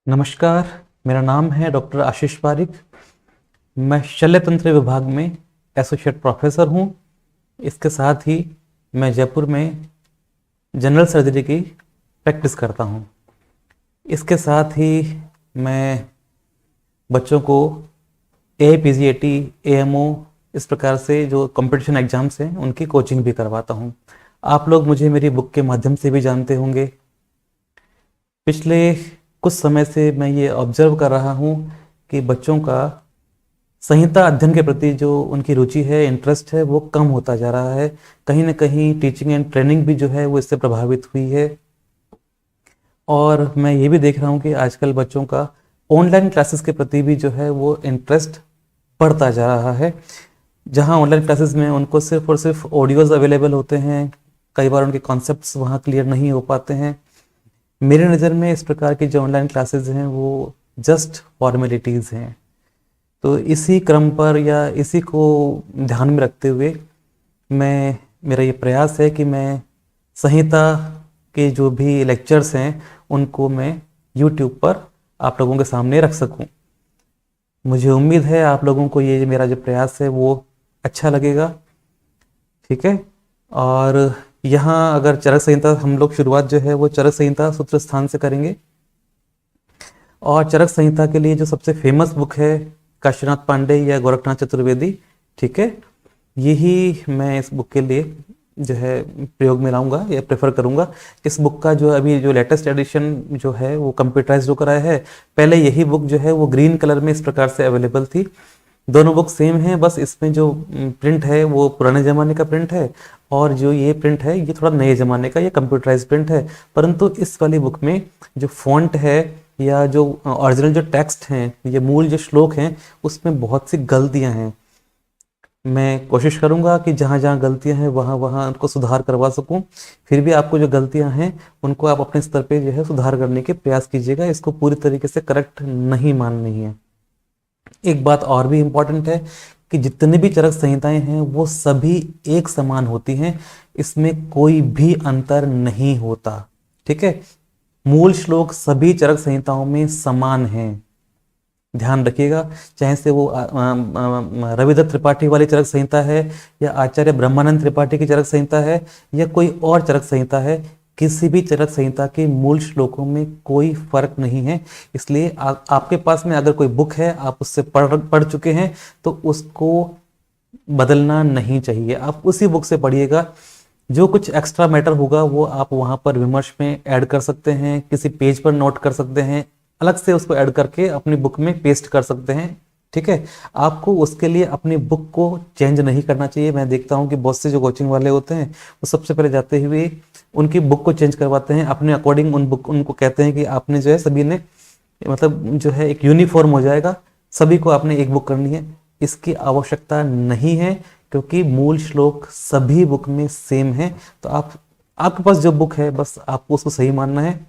नमस्कार। मेरा नाम है डॉक्टर आशीष पारिक। मैं शल्य तंत्र विभाग में एसोसिएट प्रोफेसर हूँ। इसके साथ ही मैं जयपुर में जनरल सर्जरी की प्रैक्टिस करता हूँ। इसके साथ ही मैं बच्चों को AIPGAT, AMO इस प्रकार से जो कंपटीशन एग्जाम्स हैं उनकी कोचिंग भी करवाता हूँ। आप लोग मुझे मेरी बुक के माध्यम से भी जानते होंगे। पिछले कुछ समय से मैं ये ऑब्जर्व कर रहा हूँ कि बच्चों का संहिता अध्ययन के प्रति जो उनकी रुचि है, इंटरेस्ट है, वो कम होता जा रहा है। कहीं ना कहीं टीचिंग एंड ट्रेनिंग भी जो है वो इससे प्रभावित हुई है। और मैं ये भी देख रहा हूँ कि आजकल बच्चों का ऑनलाइन क्लासेस के प्रति भी जो है वो इंटरेस्ट बढ़ता जा रहा है। जहाँ ऑनलाइन क्लासेस में उनको सिर्फ और सिर्फ ऑडियोज अवेलेबल होते हैं, कई बार उनके कॉन्सेप्ट्स वहाँ क्लियर नहीं हो पाते हैं। मेरी नज़र में इस प्रकार की जो ऑनलाइन क्लासेस हैं वो जस्ट फॉर्मेलिटीज़ हैं। तो इसी क्रम पर या इसी को ध्यान में रखते हुए मेरा ये प्रयास है कि मैं संहिता के जो भी लेक्चर्स हैं उनको मैं YouTube पर आप लोगों के सामने रख सकूं। मुझे उम्मीद है आप लोगों को ये मेरा जो प्रयास है वो अच्छा लगेगा। ठीक है। और यहाँ अगर चरक संहिता हम लोग शुरुआत जो है वो चरक संहिता सूत्र स्थान से करेंगे। और चरक संहिता के लिए जो सबसे फेमस बुक है काशीनाथ पांडे या गोरखनाथ चतुर्वेदी, ठीक है, यही मैं इस बुक के लिए जो है प्रयोग में लाऊंगा या प्रेफर करूंगा। इस बुक का जो अभी जो लेटेस्ट एडिशन जो है वो कंप्यूटराइज हो कराया है। पहले यही बुक जो है वो ग्रीन कलर में इस प्रकार से अवेलेबल थी। दोनों बुक सेम है, बस इसमें जो प्रिंट है वो पुराने ज़माने का प्रिंट है और जो ये प्रिंट है ये थोड़ा नए ज़माने का, ये कंप्यूटराइज प्रिंट है। परंतु इस वाली बुक में जो फॉन्ट है या जो ओरिजिनल जो टेक्स्ट हैं, ये मूल जो श्लोक हैं, उसमें बहुत सी गलतियां हैं। मैं कोशिश करूंगा कि जहाँ जहाँ गलतियां हैं वहाँ वहाँ उनको सुधार करवा सकूं। फिर भी आपको जो गलतियां हैं उनको आप अपने स्तर पे जो है सुधार करने के प्रयास कीजिएगा। इसको पूरी तरीके से करेक्ट नहीं माननी है। एक बात और भी इम्पोर्टेंट है कि जितनी भी चरक संहिताएं हैं वो सभी एक समान होती हैं, इसमें कोई भी अंतर नहीं होता। ठीक है। मूल श्लोक सभी चरक संहिताओं में समान हैं, ध्यान रखिएगा। चाहे से वो रविदत्त त्रिपाठी वाली चरक संहिता है या आचार्य ब्रह्मानंद त्रिपाठी की चरक संहिता है या कोई और चरक संहिता है, किसी भी चरक संहिता के मूल श्लोकों में कोई फर्क नहीं है। इसलिए आपके पास में अगर कोई बुक है, आप उससे पढ़ चुके हैं, तो उसको बदलना नहीं चाहिए। आप उसी बुक से पढ़िएगा। जो कुछ एक्स्ट्रा मैटर होगा वो आप वहाँ पर विमर्श में ऐड कर सकते हैं, किसी पेज पर नोट कर सकते हैं, अलग से उसको ऐड करके अपनी बुक में पेस्ट कर सकते हैं। ठीक है। आपको उसके लिए अपनी बुक को चेंज नहीं करना चाहिए। मैं देखता हूँ कि बहुत से जो कोचिंग वाले होते हैं वो सबसे पहले जाते हुए उनकी बुक को चेंज करवाते हैं अपने अकॉर्डिंग। उनको कहते हैं कि आपने जो है सभी ने मतलब जो है एक यूनिफॉर्म हो जाएगा, सभी को आपने एक बुक करनी है। इसकी आवश्यकता नहीं है, क्योंकि मूल श्लोक सभी बुक में सेम है। तो आपके पास जो बुक है बस आपको उसको सही मानना है।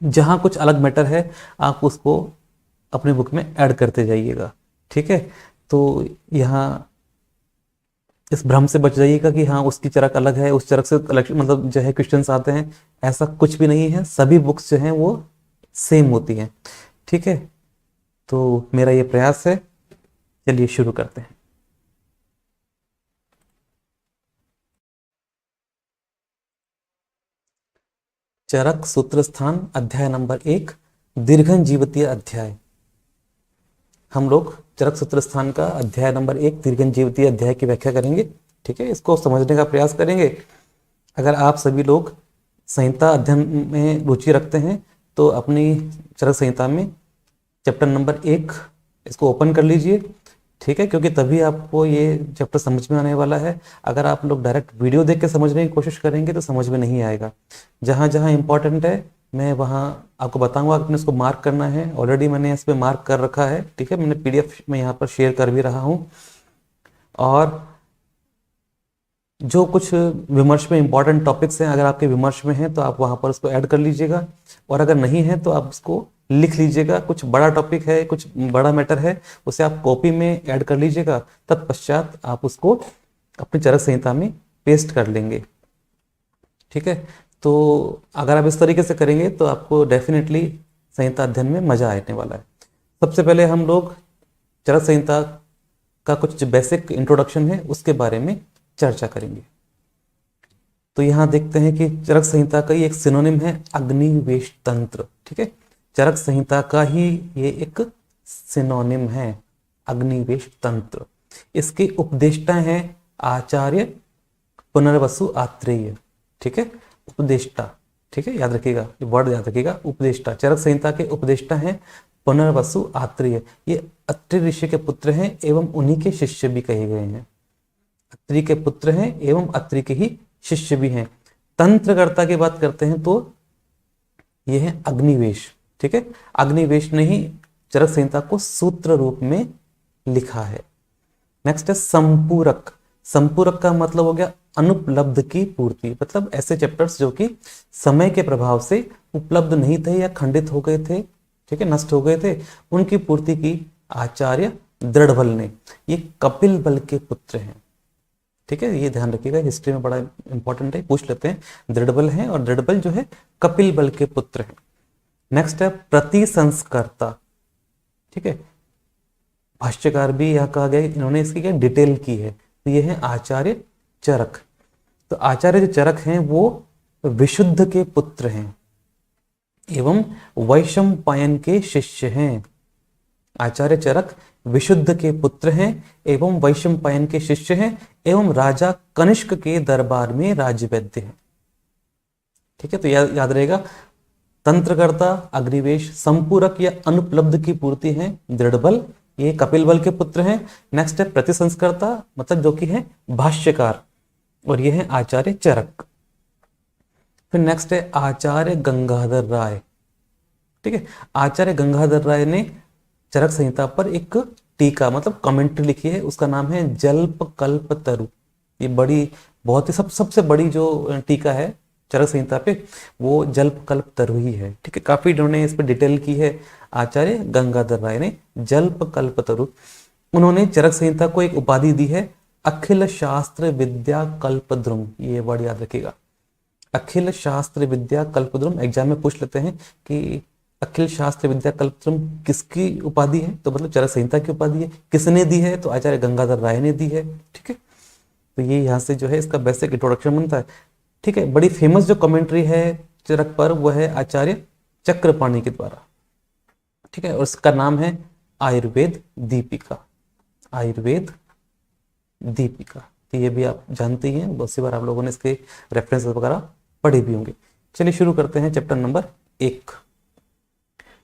जहां कुछ अलग मैटर है आप उसको अपने बुक में ऐड करते जाइएगा। ठीक है। तो यहाँ इस भ्रम से बच जाइएगा कि हाँ उसकी चरक अलग है, उस चरक से अलग मतलब जो है क्वेश्चंस आते हैं, ऐसा कुछ भी नहीं है। सभी बुक्स जो हैं वो सेम होती हैं। ठीक है। तो मेरा ये प्रयास है। चलिए शुरू करते हैं। चरक सूत्र स्थान अध्याय नंबर 1, दीर्घन जीवतीय अध्याय। हम लोग चरक सूत्र स्थान का अध्याय नंबर 1 दीर्घन जीवतीय अध्याय की व्याख्या करेंगे। ठीक है। इसको समझने का प्रयास करेंगे। अगर आप सभी लोग संहिता अध्ययन में रुचि रखते हैं तो अपनी चरक संहिता में चैप्टर नंबर 1 इसको ओपन कर लीजिए। ठीक है। क्योंकि तभी आपको ये चैप्टर समझ में आने वाला है। अगर आप लोग डायरेक्ट वीडियो देख के समझने की कोशिश करेंगे तो समझ में नहीं आएगा। जहाँ जहाँ इंपॉर्टेंट है मैं वहाँ आपको बताऊंगा, आपने उसको मार्क करना है। ऑलरेडी मैंने इस पर मार्क कर रखा है। ठीक है। मैंने PDF में यहाँ पर शेयर कर भी रहा हूँ। और जो कुछ विमर्श में इंपॉर्टेंट टॉपिक्स हैं, अगर आपके विमर्श में हैं तो आप वहाँ पर उसको ऐड कर लीजिएगा, और अगर नहीं है तो आप उसको लिख लीजिएगा। कुछ बड़ा टॉपिक है, कुछ बड़ा मैटर है, उसे आप कॉपी में ऐड कर लीजिएगा। तत्पश्चात आप उसको अपनी चरक संहिता में पेस्ट कर लेंगे। ठीक है। तो अगर आप इस तरीके से करेंगे तो आपको डेफिनेटली संहिता अध्ययन में मजा आने वाला है। सबसे पहले हम लोग चरक संहिता का कुछ जो बेसिक इंट्रोडक्शन है उसके बारे में चर्चा करेंगे। तो यहाँ देखते हैं कि चरक संहिता का ही एक सिनोनिम है अग्निवेश तंत्र। ठीक है, चरक संहिता का ही ये एक सिनोनिम है अग्निवेश तंत्र। इसके उपदेष्टा हैं आचार्य पुनर्वसु आत्रेय। ठीक है, उपदेष्टा, ठीक है, याद रखिएगा, ये वर्ड याद रखिएगा, उपदेष्टा। चरक संहिता के उपदेष्टा हैं पुनर्वसु आत्रेय। ये अत्रि ऋषि के पुत्र हैं एवं उन्हीं के शिष्य भी कहे गए हैं। अत्रि के पुत्र हैं एवं अत्रि के ही शिष्य भी हैं। तंत्रकर्ता की बात करते हैं तो ये है अग्निवेश। ठीक है, अग्निवेश ने ही चरक संहिता को सूत्र रूप में लिखा है। नेक्स्ट है संपूरक। संपूरक का मतलब हो गया अनुपलब्ध की पूर्ति, मतलब ऐसे चैप्टर्स जो कि समय के प्रभाव से उपलब्ध नहीं थे या खंडित हो गए थे, ठीक है, नष्ट हो गए थे, उनकी पूर्ति की आचार्य दृढ़बल ने। ये कपिल बल के पुत्र हैं। ठीक है, ये ध्यान रखिएगा, हिस्ट्री में बड़ा इंपॉर्टेंट है, पूछ लेते हैं। दृढ़बल है और दृढ़बल जो है कपिल बल के पुत्र हैं। नेक्स्ट है प्रतिसंस्कर्ता। ठीक है, भाष्यकार भी यहाँ कहा गया, इन्होंने इसकी क्या डिटेल की है। तो ये है आचार्य चरक। तो आचार्य जो चरक हैं वो विशुद्ध के पुत्र हैं एवं वैशंपायन के शिष्य हैं। आचार्य चरक विशुद्ध के पुत्र हैं एवं वैशंपायन के शिष्य हैं एवं राजा कनिष्क के दरबार में राजवैद्य हैं। ठीक है, तो याद रहेगा, तंत्रकर्ता अग्निवेश, संपूरक या अनुपलब्ध की पूर्ति है दृढ़बल, ये कपिल बल के पुत्र हैं। नेक्स्ट है प्रतिसंस्कर्ता, मतलब जो कि है भाष्यकार, और ये है आचार्य चरक। फिर नेक्स्ट है आचार्य गंगाधर राय। ठीक है, आचार्य गंगाधर राय ने चरक संहिता पर एक टीका मतलब कमेंट्री लिखी है, उसका नाम है जल्प कल्प तरु। ये बड़ी बहुत ही सबसे बड़ी जो टीका है चरक संहिता पे वो जल्प कल्प तरु ही है। ठीक है, काफी इन्होंने इस पर डिटेल की है आचार्य गंगाधर राय ने, जल्प कल्प तरु। उन्होंने चरक संहिता को एक उपाधि दी है अखिल शास्त्र विद्या कल्पद्रुम। ये वर्ड याद रखिएगा, अखिल शास्त्र विद्या कल्पद्रुम। एग्जाम में पूछ लेते हैं कि अखिल शास्त्र विद्या कल्पद्रुम किसकी उपाधि है, तो मतलब चरक संहिता की उपाधि है। किसने दी है, तो आचार्य गंगाधर राय ने दी है। ठीक है, तो ये यहाँ से जो है इसका बेसिक इंट्रोडक्शन बनता है। ठीक है, बड़ी फेमस जो कमेंट्री है चरक पर वो है आचार्य चक्रपाणी के द्वारा। ठीक है, और उसका नाम है आयुर्वेद दीपिका। आयुर्वेद दीपिका, तो ये भी आप जानते ही हैं, बहुत सी बार आप लोगों ने इसके रेफरेंस वगैरह पढ़े भी होंगे। चलिए शुरू करते हैं चैप्टर नंबर 1।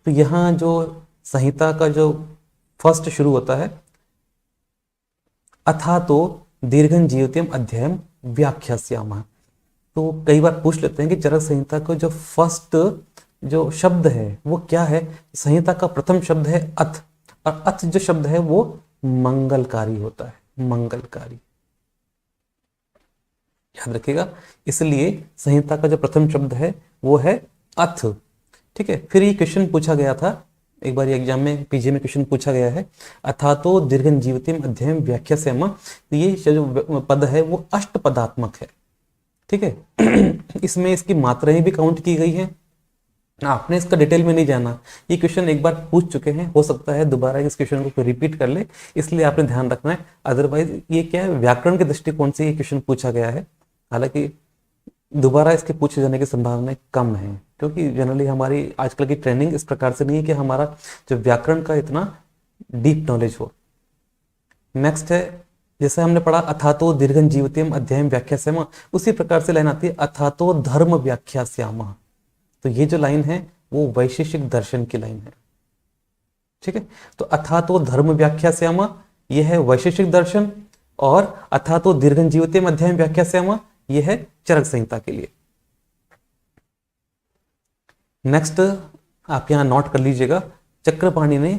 तो यहाँ जो संहिता का जो फर्स्ट शुरू होता है, अथा तो दीर्घं जीवत्यम अध्यायम व्याख्यास्यामः। तो कई बार पूछ लेते हैं कि चरक संहिता का जो फर्स्ट जो शब्द है वो क्या है। संहिता का प्रथम शब्द है अथ, और अथ जो शब्द है वो मंगलकारी होता है, मंगलकारी, याद रखिएगा। इसलिए संहिता का जो प्रथम शब्द है वो है अथ। ठीक है, फिर ये क्वेश्चन पूछा गया था एक बार एग्जाम में, पीजी में क्वेश्चन पूछा गया है, अथा तो दीर्घं जीवत्यम अध्यायम व्याख्यास्यामः। तो ये जो पद है वो अष्ट पदात्मक है। ठीक है, इसमें इसकी मात्राएं भी काउंट की गई हैं। आपने इसका डिटेल में नहीं जाना, ये क्वेश्चन एक बार पूछ चुके हैं, हो सकता है दोबारा इस क्वेश्चन को रिपीट कर ले, इसलिए आपने ध्यान रखना है। अदरवाइज ये क्या है, व्याकरण के दृष्टिकोण से ये क्वेश्चन पूछा गया है, हालांकि दोबारा इसके पूछे जाने की संभावना कम है, क्योंकि जनरली हमारी आजकल की ट्रेनिंग इस प्रकार से नहीं है कि हमारा जो व्याकरण का इतना डीप नॉलेज हो। नेक्स्ट है, जैसे हमने पढ़ा अथातो दीर्घं जीवत्यम अध्यायम व्याख्यास्यामः, उसी प्रकार से लाइन आती है अथातो धर्म व्याख्यास्यामः। तो ये जो लाइन है वो वैशेषिक दर्शन की लाइन है। ठीक है, तो अथातो धर्म व्याख्यास्यामः ये है वैशेषिक दर्शन, और अथातो दीर्घं जीवत्यम अध्यायम व्याख्यास्यामः ये है चरक संहिता के लिए। नेक्स्ट आप यहां नोट कर लीजिएगा, चक्रपाणी ने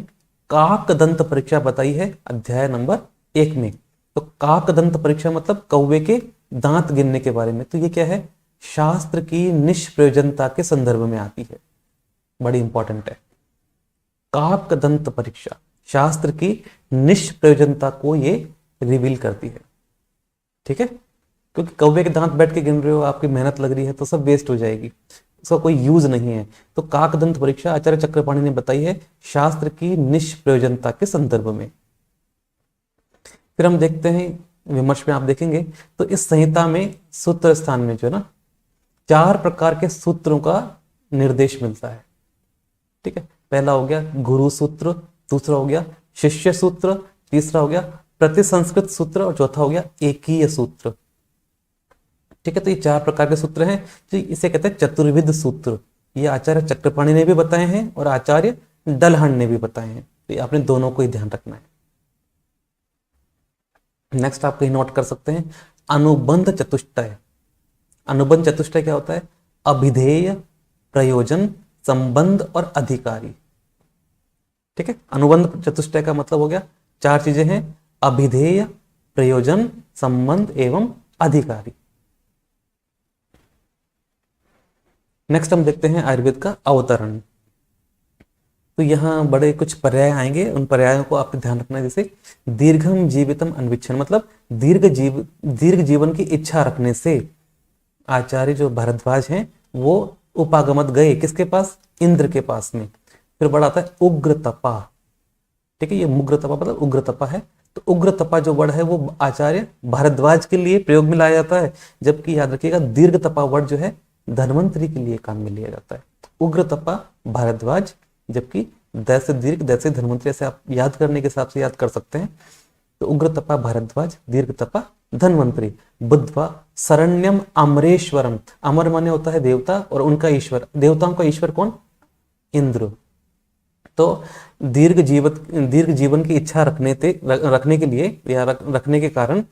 काक दंत परीक्षा बताई है अध्याय नंबर 1 में। तो काक दंत परीक्षा मतलब कौवे के दांत गिनने के बारे में। तो ये क्या है, शास्त्र की निष्प्रयोजनता के संदर्भ में आती है, बड़ी इंपॉर्टेंट है। काक दंत परीक्षा शास्त्र की निष्प्रयोजनता को ये रिवील करती है। ठीक है, क्योंकि कौवे के दांत बैठ के गिन रहे हो, आपकी मेहनत लग रही है तो सब वेस्ट हो जाएगी। उसका कोई यूज नहीं है। तो काकदंत परीक्षा आचार्य चक्रपाणि ने बताई है शास्त्र की निष्प्रयोजनता के संदर्भ में। फिर हम देखते हैं विमर्श में, आप देखेंगे तो इस संहिता में सूत्र स्थान में जो है ना 4 प्रकार के सूत्रों का निर्देश मिलता है। ठीक है, पहला हो गया गुरु सूत्र, दूसरा हो गया शिष्य सूत्र, तीसरा हो गया प्रतिसंस्कृत सूत्र और चौथा हो गया एकीय सूत्र। ठीक है, तो ये 4 प्रकार के सूत्र हैं जो इसे कहते हैं चतुर्विध सूत्र। ये आचार्य चक्रपाणि ने भी बताए हैं और आचार्य डलहन ने भी बताए हैं, तो ये आपने दोनों को ही ध्यान रखना है। नेक्स्ट आप कहीं नोट कर सकते हैं अनुबंध चतुष्टय। अनुबंध चतुष्टय क्या होता है? अभिधेय, प्रयोजन, संबंध और अधिकारी। ठीक है, अनुबंध चतुष्टय का मतलब हो गया 4 चीजें हैं, अभिधेय, प्रयोजन, संबंध एवं अधिकारी। नेक्स्ट हम देखते हैं आयुर्वेद का अवतरण। तो यहाँ बड़े कुछ पर्याय आएंगे, उन पर्यायों को आपको ध्यान रखना है। जैसे दीर्घम जीवितम अन्विच्छन, मतलब दीर्घ जीवन की इच्छा रखने से आचार्य जो भारद्वाज हैं वो उपागमत गए किसके पास? इंद्र के पास में। फिर बड़ा आता है उग्र तपा। ठीक है, ये मुग्र तपा मतलब उग्र तपा है। तो उग्र तपा जो वर्ड है वो आचार्य भारद्वाज के लिए प्रयोग में लाया जाता है, जबकि याद रखिएगा दीर्घ तपा वर्ड जो है धन्वंतरी के लिए काम में लिया जाता है। उग्र तपा भारद्वाज, जबकि दैसे दीर्घ दैसे धन्वंतरी, ऐसे आप याद करने के हिसाब से याद कर सकते हैं। तो उग्र तपा भारद्वाज, दीर्घ तपा धन्वंतरी। बुद्धवा शरण्यम अमरेश्वरम, अमर माने होता है देवता और उनका ईश्वर, देवताओं का ईश्वर कौन? इंद्र। तो दीर्घ जीवन की इच्छा रखने के लिए या रखने के कारण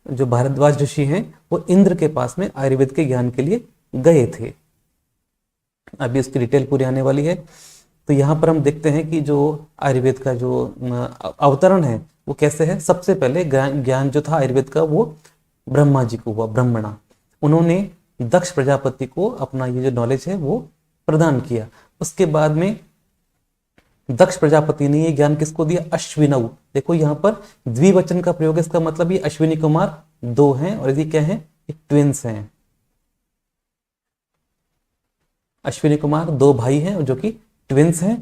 जो भारद्वाज ऋषि हैं वो इंद्र के पास में आयुर्वेद के ज्ञान के लिए गए थे। अभी इसकी डिटेल पूरी आने वाली है। तो यहाँ पर हम देखते हैं कि जो आयुर्वेद का जो अवतरण है वो कैसे है। सबसे पहले ज्ञान जो था आयुर्वेद का वो ब्रह्मा जी को हुआ, ब्रह्मणा। उन्होंने दक्ष प्रजापति को अपना ये जो नॉलेज है वो प्रदान किया। उसके बाद में दक्ष प्रजापति ने ये ज्ञान किसको दिया? अश्विनव। देखो यहाँ पर द्विवचन का प्रयोग है, इसका मतलब ये अश्विनी कुमार 2 हैं और ये क्या है? ट्विंस हैं। अश्विनी कुमार 2 भाई हैं जो कि ट्विंस हैं।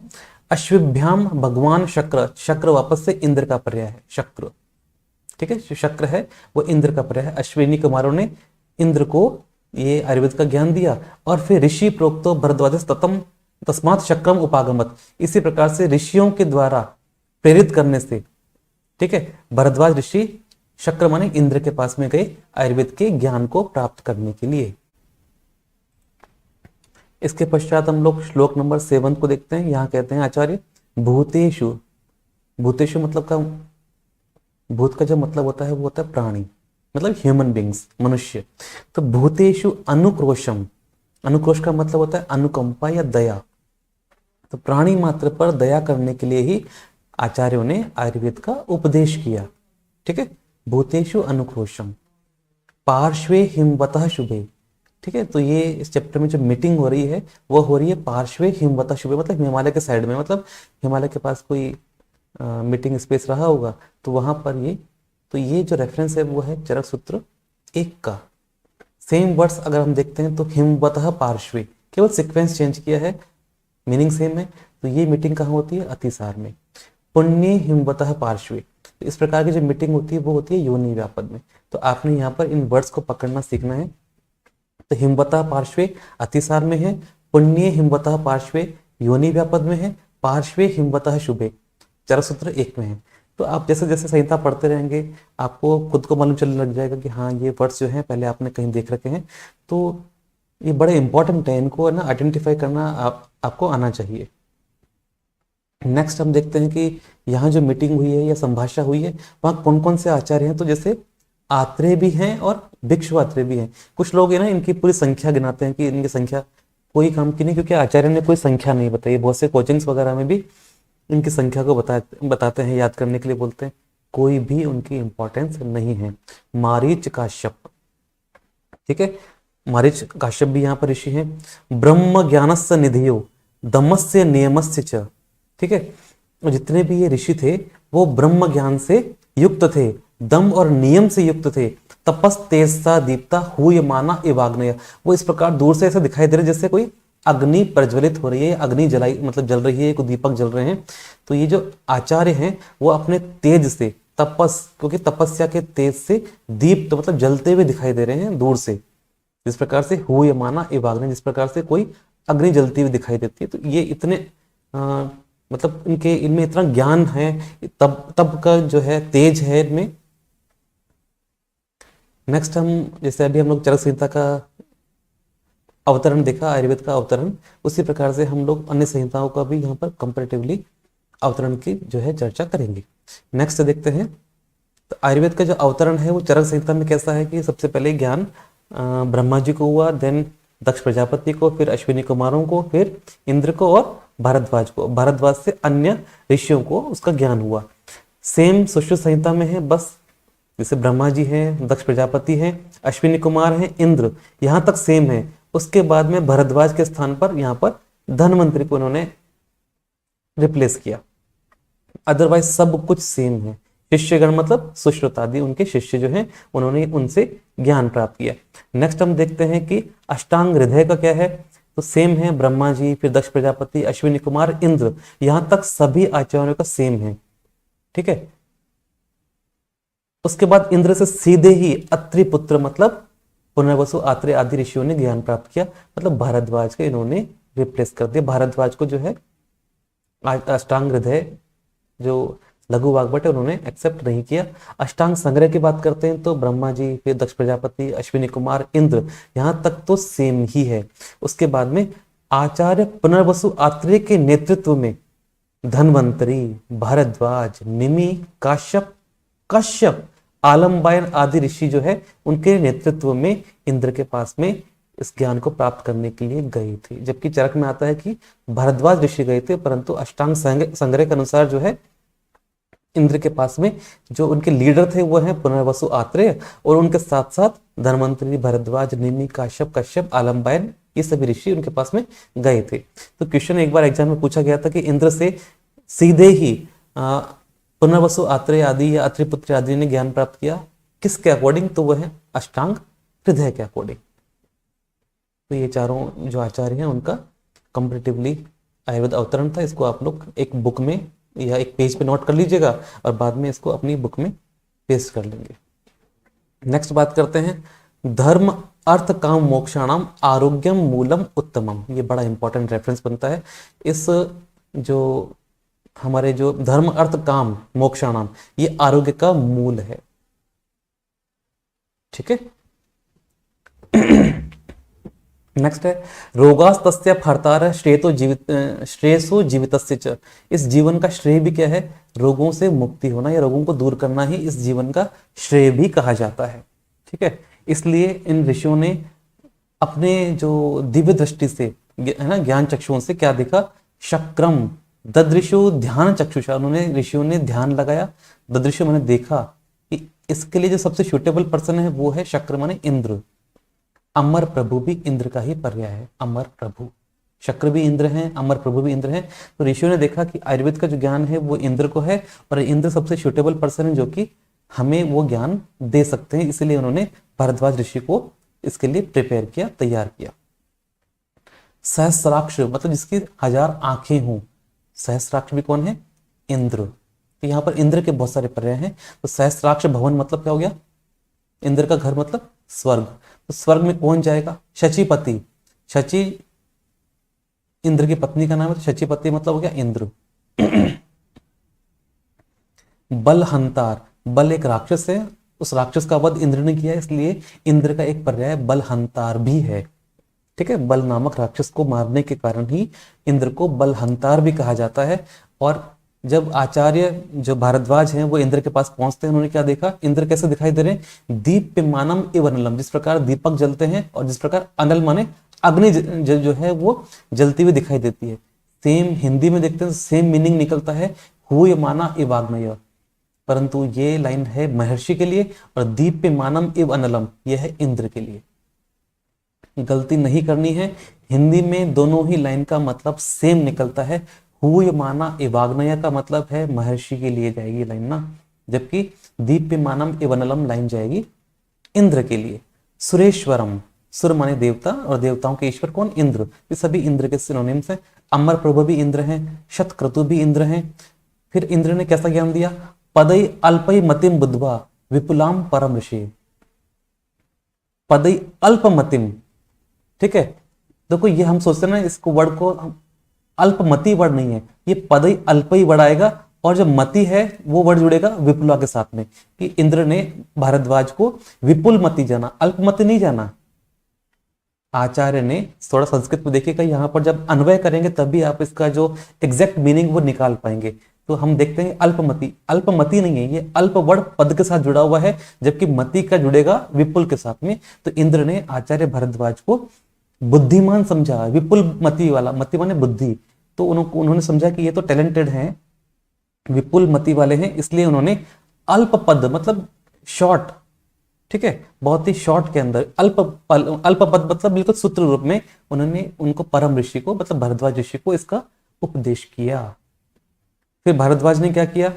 अश्विभ्याम भगवान शक्र, शक्र वापस से इंद्र का पर्याय है, शक्र। ठीक है, जो शक्र है वो इंद्र का पर्याय है। अश्विनी कुमारों ने इंद्र को ये आयुर्वेद का ज्ञान दिया। और फिर ऋषि प्रोक्तो भरद्वाज ततम तस्मात शक्रम उपागमत, इसी प्रकार से ऋषियों के द्वारा प्रेरित करने से, ठीक है, भरद्वाज ऋषि शक्र माने इंद्र के पास में गए आयुर्वेद के ज्ञान को प्राप्त करने के लिए। इसके पश्चात हम लोग श्लोक नंबर 7 को देखते हैं। यहाँ कहते हैं आचार्य भूतेषु, भूतेषु मतलब का, भूत का जो मतलब होता है वो होता है प्राणी, मतलब ह्यूमन बींग्स, मनुष्य। तो भूतेषु अनुक्रोशम, अनुक्रोश का मतलब होता है अनुकंपा या दया। तो प्राणी मात्र पर दया करने के लिए ही आचार्यों ने आयुर्वेद का उपदेश किया। ठीक है, भूतेषु अनुक्रोशम पार्श्वे हिमवतः शुभे। ठीक है, तो ये इस चैप्टर में जो मीटिंग हो रही है वो हो रही है पार्श्वे हिमवतः शुभे, मतलब हिमालय के साइड में, मतलब हिमालय के पास कोई मीटिंग स्पेस रहा होगा तो वहां पर ये, तो ये जो रेफरेंस है वो है चरक सूत्र 1 का। सेम वर्ड्स अगर हम देखते हैं तो हिमवतः पार्श्वे, केवल सीक्वेंस चेंज किया है, मीनिंग सेम है। तो ये मीटिंग कहाँ होती है? अतिसार में। पुण्य हिमवतः पार्श्वे, तो इस प्रकार की जो मीटिंग होती है वो होती है योनि व्यापद में। तो आपने यहाँ पर इन वर्ड्स को पकड़ना सीखना है। तो हिमवतः पार्श्वे अतिसार में है, पुण्य हिमवतः पार्श्वे योनि व्यापद में है, पार्श्वे हिमवतः शुभे चरक सूत्र 1 में है। तो आप जैसे जैसे संहिता पढ़ते रहेंगे आपको खुद को मालूम चलने लग जाएगा कि हाँ ये वर्ड्स जो हैं पहले आपने कहीं देख रखे हैं। तो ये बड़े इंपॉर्टेंट है, इनको ना आइडेंटिफाई करना आपको आना चाहिए। नेक्स्ट हम देखते हैं कि यहाँ जो मीटिंग हुई है या संभाषा हुई है वहाँ कौन कौन से आचार्य हैं। तो जैसे आत्रेय भी हैं और भिक्षुआत्रेय भी हैं। कुछ लोग है ना इनकी पूरी संख्या गिनाते हैं कि इनकी संख्या कोई काम की नहीं, क्योंकि आचार्य ने कोई संख्या नहीं बताई। बहुत से कोचिंग्स वगैरह में भी इनकी संख्या को बताते हैं, याद करने के लिए बोलते हैं, कोई भी उनकी इंपॉर्टेंस नहीं है। मारीच काश्यप, ठीक है, मारीच काश्यप भी यहाँ पर ऋषि हैं। ब्रह्म ज्ञानस्य निधियो दमस्य नियमस्य च, ठीक है, जितने भी ये ऋषि थे वो ब्रह्म ज्ञान से युक्त थे, दम और नियम से युक्त थे। तपस तेजसा दीप्ता हुयमाना एवाग्नय, वो इस प्रकार दूर से ऐसे दिखाई दे रहे जैसे कोई अग्नि प्रज्वलित हो रही है, अग्नि जलाई मतलब जल रही है, एक दीपक जल रहे हैं। तो ये जो आचार्य हैं वो अपने तेज से क्योंकि तपस्या के तेज से दीप तो मतलब जलते हुए दिखाई दे रहे हैं दूर से, जिस प्रकार से हुए माना इवाग्नि, जिस प्रकार से कोई अग्नि जलती हुई दिखाई देती है। तो ये इतने मतलब इनमें इतना ज्ञान है, तब का जो है तेज है इनमें। नेक्स्ट हम जैसे अभी हम लोग चरक संहिता का अवतरण देखा, आयुर्वेद का अवतरण, उसी प्रकार से हम लोग अन्य संहिताओं का भी यहाँ पर कंपैरेटिवली अवतरण की जो है चर्चा करेंगे। नेक्स्ट देखते हैं, तो आयुर्वेद का जो अवतरण है वो चरक संहिता में कैसा है कि सबसे पहले ज्ञान ब्रह्मा जी को हुआ, देन दक्ष प्रजापति को, फिर अश्विनी कुमारों को, फिर इंद्र को और भारद्वाज को। भारद्वाज से अन्य ऋषियों को उसका ज्ञान हुआ। सेम सुश्रुत संहिता में है, बस जैसे ब्रह्मा जी हैं, दक्ष प्रजापति हैं, अश्विनी कुमार हैं, इंद्र, यहां तक सेम है। उसके बाद में भरद्वाज के स्थान पर यहाँ पर धन्वंतरि को उन्होंने रिप्लेस किया, अदरवाइज सब कुछ सेम है। शिष्यगण मतलब सुश्रुत आदि उनके शिष्य जो हैं उन्होंने उनसे ज्ञान प्राप्त किया। नेक्स्ट हम देखते हैं कि अष्टांग हृदय का क्या है, तो सेम है, ब्रह्मा जी, फिर दक्ष प्रजापति, अश्विनी कुमार, इंद्र, यहां तक सभी आचार्यों का सेम है। ठीक है, उसके बाद इंद्र से सीधे ही अत्रि पुत्र मतलब पुनर्वसु, आत्रेय आदि ऋषियों ने ज्ञान प्राप्त किया, मतलब भारद्वाज के इन्होंने रिप्लेस कर दिया। भारद्वाज को जो है अष्टांग हृदय जो लघु वाग्भट है उन्होंने एक्सेप्ट नहीं किया। अष्टांग संग्रह की बात करते हैं तो ब्रह्मा जी, फिर दक्ष प्रजापति, अश्विनी कुमार, इंद्र, यहां तक तो सेम ही है। उसके बाद में आचार्य पुनर्वसु आत्रेय के नेतृत्व में धन्वंतरी, भारद्वाज, निमि, कश्यप, आलम्बायन आदि ऋषि जो है उनके नेतृत्व में इंद्र के पास में इस ज्ञान को प्राप्त करने के लिए गए थे। जबकि चरक में आता है कि भारद्वाज ऋषि गए थे, परंतु अष्टांग संग्रह के अनुसार जो है इंद्र के पास में जो उनके लीडर थे वो हैं पुनर्वसु आत्रेय, और उनके साथ साथ धन्वंतरी, भरद्वाज, निमि, कश्यप, आलम्बायन, ये सभी ऋषि उनके पास में गए थे। तो क्वेश्चन एक बार एग्जाम में पूछा गया था कि इंद्र से सीधे ही पुनर्वसु आत्रेय आदि या अत्रिपुत्र आदि ने ज्ञान प्राप्त किया, किसके अकॉर्डिंग, तो वह है अष्टांग हृदय के अकॉर्डिंग। तो ये चारों जो आचार्य हैं उनका कंपैरेटिवली आयुर्वेद अवतरण था। इसको आप लोग एक बुक में या एक पेज पे नोट कर लीजिएगा और बाद में इसको अपनी बुक में पेस्ट कर लेंगे। नेक्स्ट बात करते हैं, धर्म अर्थ काम मोक्षाणाम आरोग्यम मूलम उत्तमम। ये बड़ा इंपॉर्टेंट रेफरेंस बनता है। इस जो हमारे जो धर्म अर्थ काम मोक्षाणाम, ये आरोग्य का मूल है। ठीक है, नेक्स्ट है रोगास्तस्य फर्तार श्रेयसो जीवितस्य च। इस जीवन का श्रेय भी क्या है, रोगों से मुक्ति होना या रोगों को दूर करना ही इस जीवन का श्रेय भी कहा जाता है। ठीक है, इसलिए इन ऋषियों ने अपने जो दिव्य दृष्टि से है ना, ज्ञान चक्षुओं से क्या देखा, शक्रम ददृशु ध्यान चक्षुषा, उन्होंने ऋषियों ने ध्यान लगाया, ददृशु मैंने देखा कि इसके लिए जो सबसे सुटेबल पर्सन है वो है शक्र माने इंद्र। अमर प्रभु भी इंद्र का ही पर्याय है, अमर प्रभु, शक्र भी इंद्र हैं, अमर प्रभु भी इंद्र हैं। तो ऋषियों ने देखा कि आयुर्वेद का जो ज्ञान है वो इंद्र को है और इंद्र सबसे सुटेबल पर्सन है जो कि हमें वो ज्ञान दे सकते हैं, इसलिए उन्होंने भारद्वाज ऋषि को इसके लिए प्रिपेयर किया, तैयार किया। सहस्राक्ष मतलब जिसकी 1000 आंखें हों, सहस्राक्ष भी कौन है, इंद्र। तो यहाँ पर इंद्र के बहुत सारे पर्याय हैं। तो सहस्राक्ष भवन मतलब क्या हो गया, इंद्र का घर मतलब स्वर्ग। तो स्वर्ग में कौन जाएगा, शचीपति, शची इंद्र की पत्नी का नाम है, तो शचीपति मतलब हो गया इंद्र। बलहंतार, बल एक राक्षस है, उस राक्षस का वध इंद्र ने किया, इसलिए इंद्र का एक पर्याय बलहंतार भी है। ठीक है, बल नामक राक्षस को मारने के कारण ही इंद्र को बलहंतार भी कहा जाता है। और जब आचार्य जो भारद्वाज हैं वो इंद्र के पास पहुंचते हैं, उन्होंने क्या देखा, इंद्र कैसे दिखाई दे रहे हैं, दीप्यमानम इव अनलम, जिस प्रकार दीपक जलते हैं और जिस प्रकार अनल माने अग्नि जो है वो जलती हुई दिखाई देती है। सेम हिंदी में देखते हैं सेम मीनिंग निकलता है, हुय माना इवाग्नय, परंतु ये लाइन है महर्षि के लिए और दीप्यमानम इव अनलम यह है इंद्र के लिए। गलती नहीं करनी है, हिंदी में दोनों ही लाइन का मतलब सेम निकलता है। हुय माना इवाग्नय का मतलब है महर्षि के लिए जाएगी लाइन ना, जबकि दीप्यमानम इवनलम लाइन जाएगी इंद्र के लिए। सुरेश्वरम, सुर माने देवता और देवताओं के ईश्वर कौन? इंद्र। ये सभी इंद्र के सिनोनिम्स हैं। अमर प्रभु भी इंद्र हैं, शतक्रतु भी इंद्र हैं। फिर इंद्र ने कैसा ज्ञान दिया? पदई अल्पई मतिम बुद्धवा विपुलाम परम ऋषि। पदई अल्पमतिम, ठीक है। देखो ये हम सोचते हैं ना, इसको वर्ड को अल्पमति वर्ड नहीं है, ये पदई अल्पई वर्ड आएगा और जो मति है वो वर्ड जुड़ेगा विपुला के साथ में, कि इंद्र ने भारद्वाज को विपुल मति जाना, अल्पमति नहीं जाना। आचार्य ने थोड़ा संस्कृत में देखिएगा, यहां पर जब अन्वय करेंगे तभी आप इसका जो एग्जैक्ट मीनिंग वो निकाल पाएंगे। तो हम देखते हैं अल्पमति, अल्पमति नहीं है, ये अल्प वर्ड पद के साथ जुड़ा हुआ है, जबकि मति का जुड़ेगा विपुल के साथ में। तो इंद्र ने आचार्य भारद्वाज को बुद्धिमान समझा, विपुल मति वाला, मति माने बुद्धि। तो उन्होंने समझा कि ये तो टैलेंटेड हैं, विपुल मति वाले हैं, इसलिए उन्होंने अल्प पद मतलब शॉर्ट, ठीक है, बहुत ही शॉर्ट के अंदर अल्प पद मतलब बिल्कुल सूत्र रूप में उन्होंने उनको परम ऋषि को मतलब भारद्वाज ऋषि को इसका उपदेश किया। फिर भारद्वाज ने क्या किया?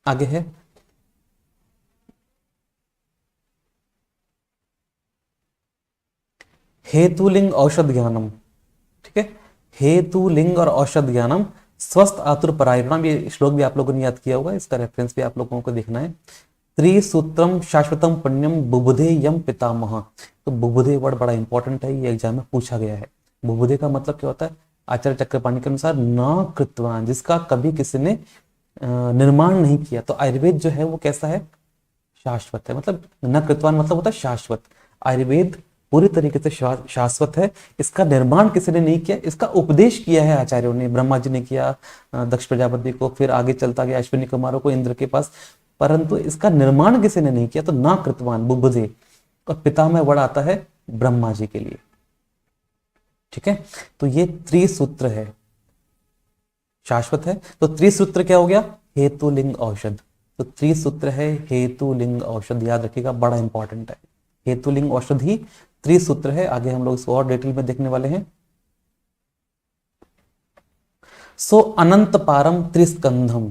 आगे है हेतुलिंग औषध ज्ञानम, ठीक है, हेतुलिंग और औषध ज्ञानम स्वस्थ आतुर परायणम। ये श्लोक भी आप लोगों ने याद किया होगा, इसका रेफरेंस भी आप लोगों को देखना है। त्रिसूत्रम शाश्वतम पुण्यम बुबुधे यम पितामह। तो बुबुधे वर्ड बड़ा इंपॉर्टेंट है, ये एग्जाम में पूछा गया है। बुबुधे का मतलब क्या होता है? आचार्य चक्रपाणि के अनुसार न कृतवान, जिसका कभी किसी ने निर्माण नहीं किया। तो आयुर्वेद जो है वो कैसा है? शाश्वत है। मतलब न कृतवान मतलब होता है शाश्वत। आयुर्वेद पूरी तरीके से शाश्वत है, इसका निर्माण किसी ने नहीं किया, इसका उपदेश किया है आचार्यों ने। ब्रह्मा जी ने किया दक्ष प्रजापति को, फिर आगे चलता गया अश्विनी कुमारों को इंद्र के पास, परंतु इसका निर्माण किसी ने नहीं किया। तो ना कृतवान बुबुधे, और पितामह वर्ड आता है ब्रह्मा जी के लिए, ठीक है। तो ये त्रिसूत्र है, शाश्वत है। तो त्रिसूत्र क्या हो गया? हेतु लिंग औषध। तो त्रिसूत्र है हेतु लिंग औषध, याद रखिएगा, बड़ा इंपॉर्टेंट है। हेतु लिंग औषध ही त्रिसूत्र है। आगे हम लोग इसको और डिटेल में देखने वाले हैं। सो अनंत पारम त्रिस्कंधम,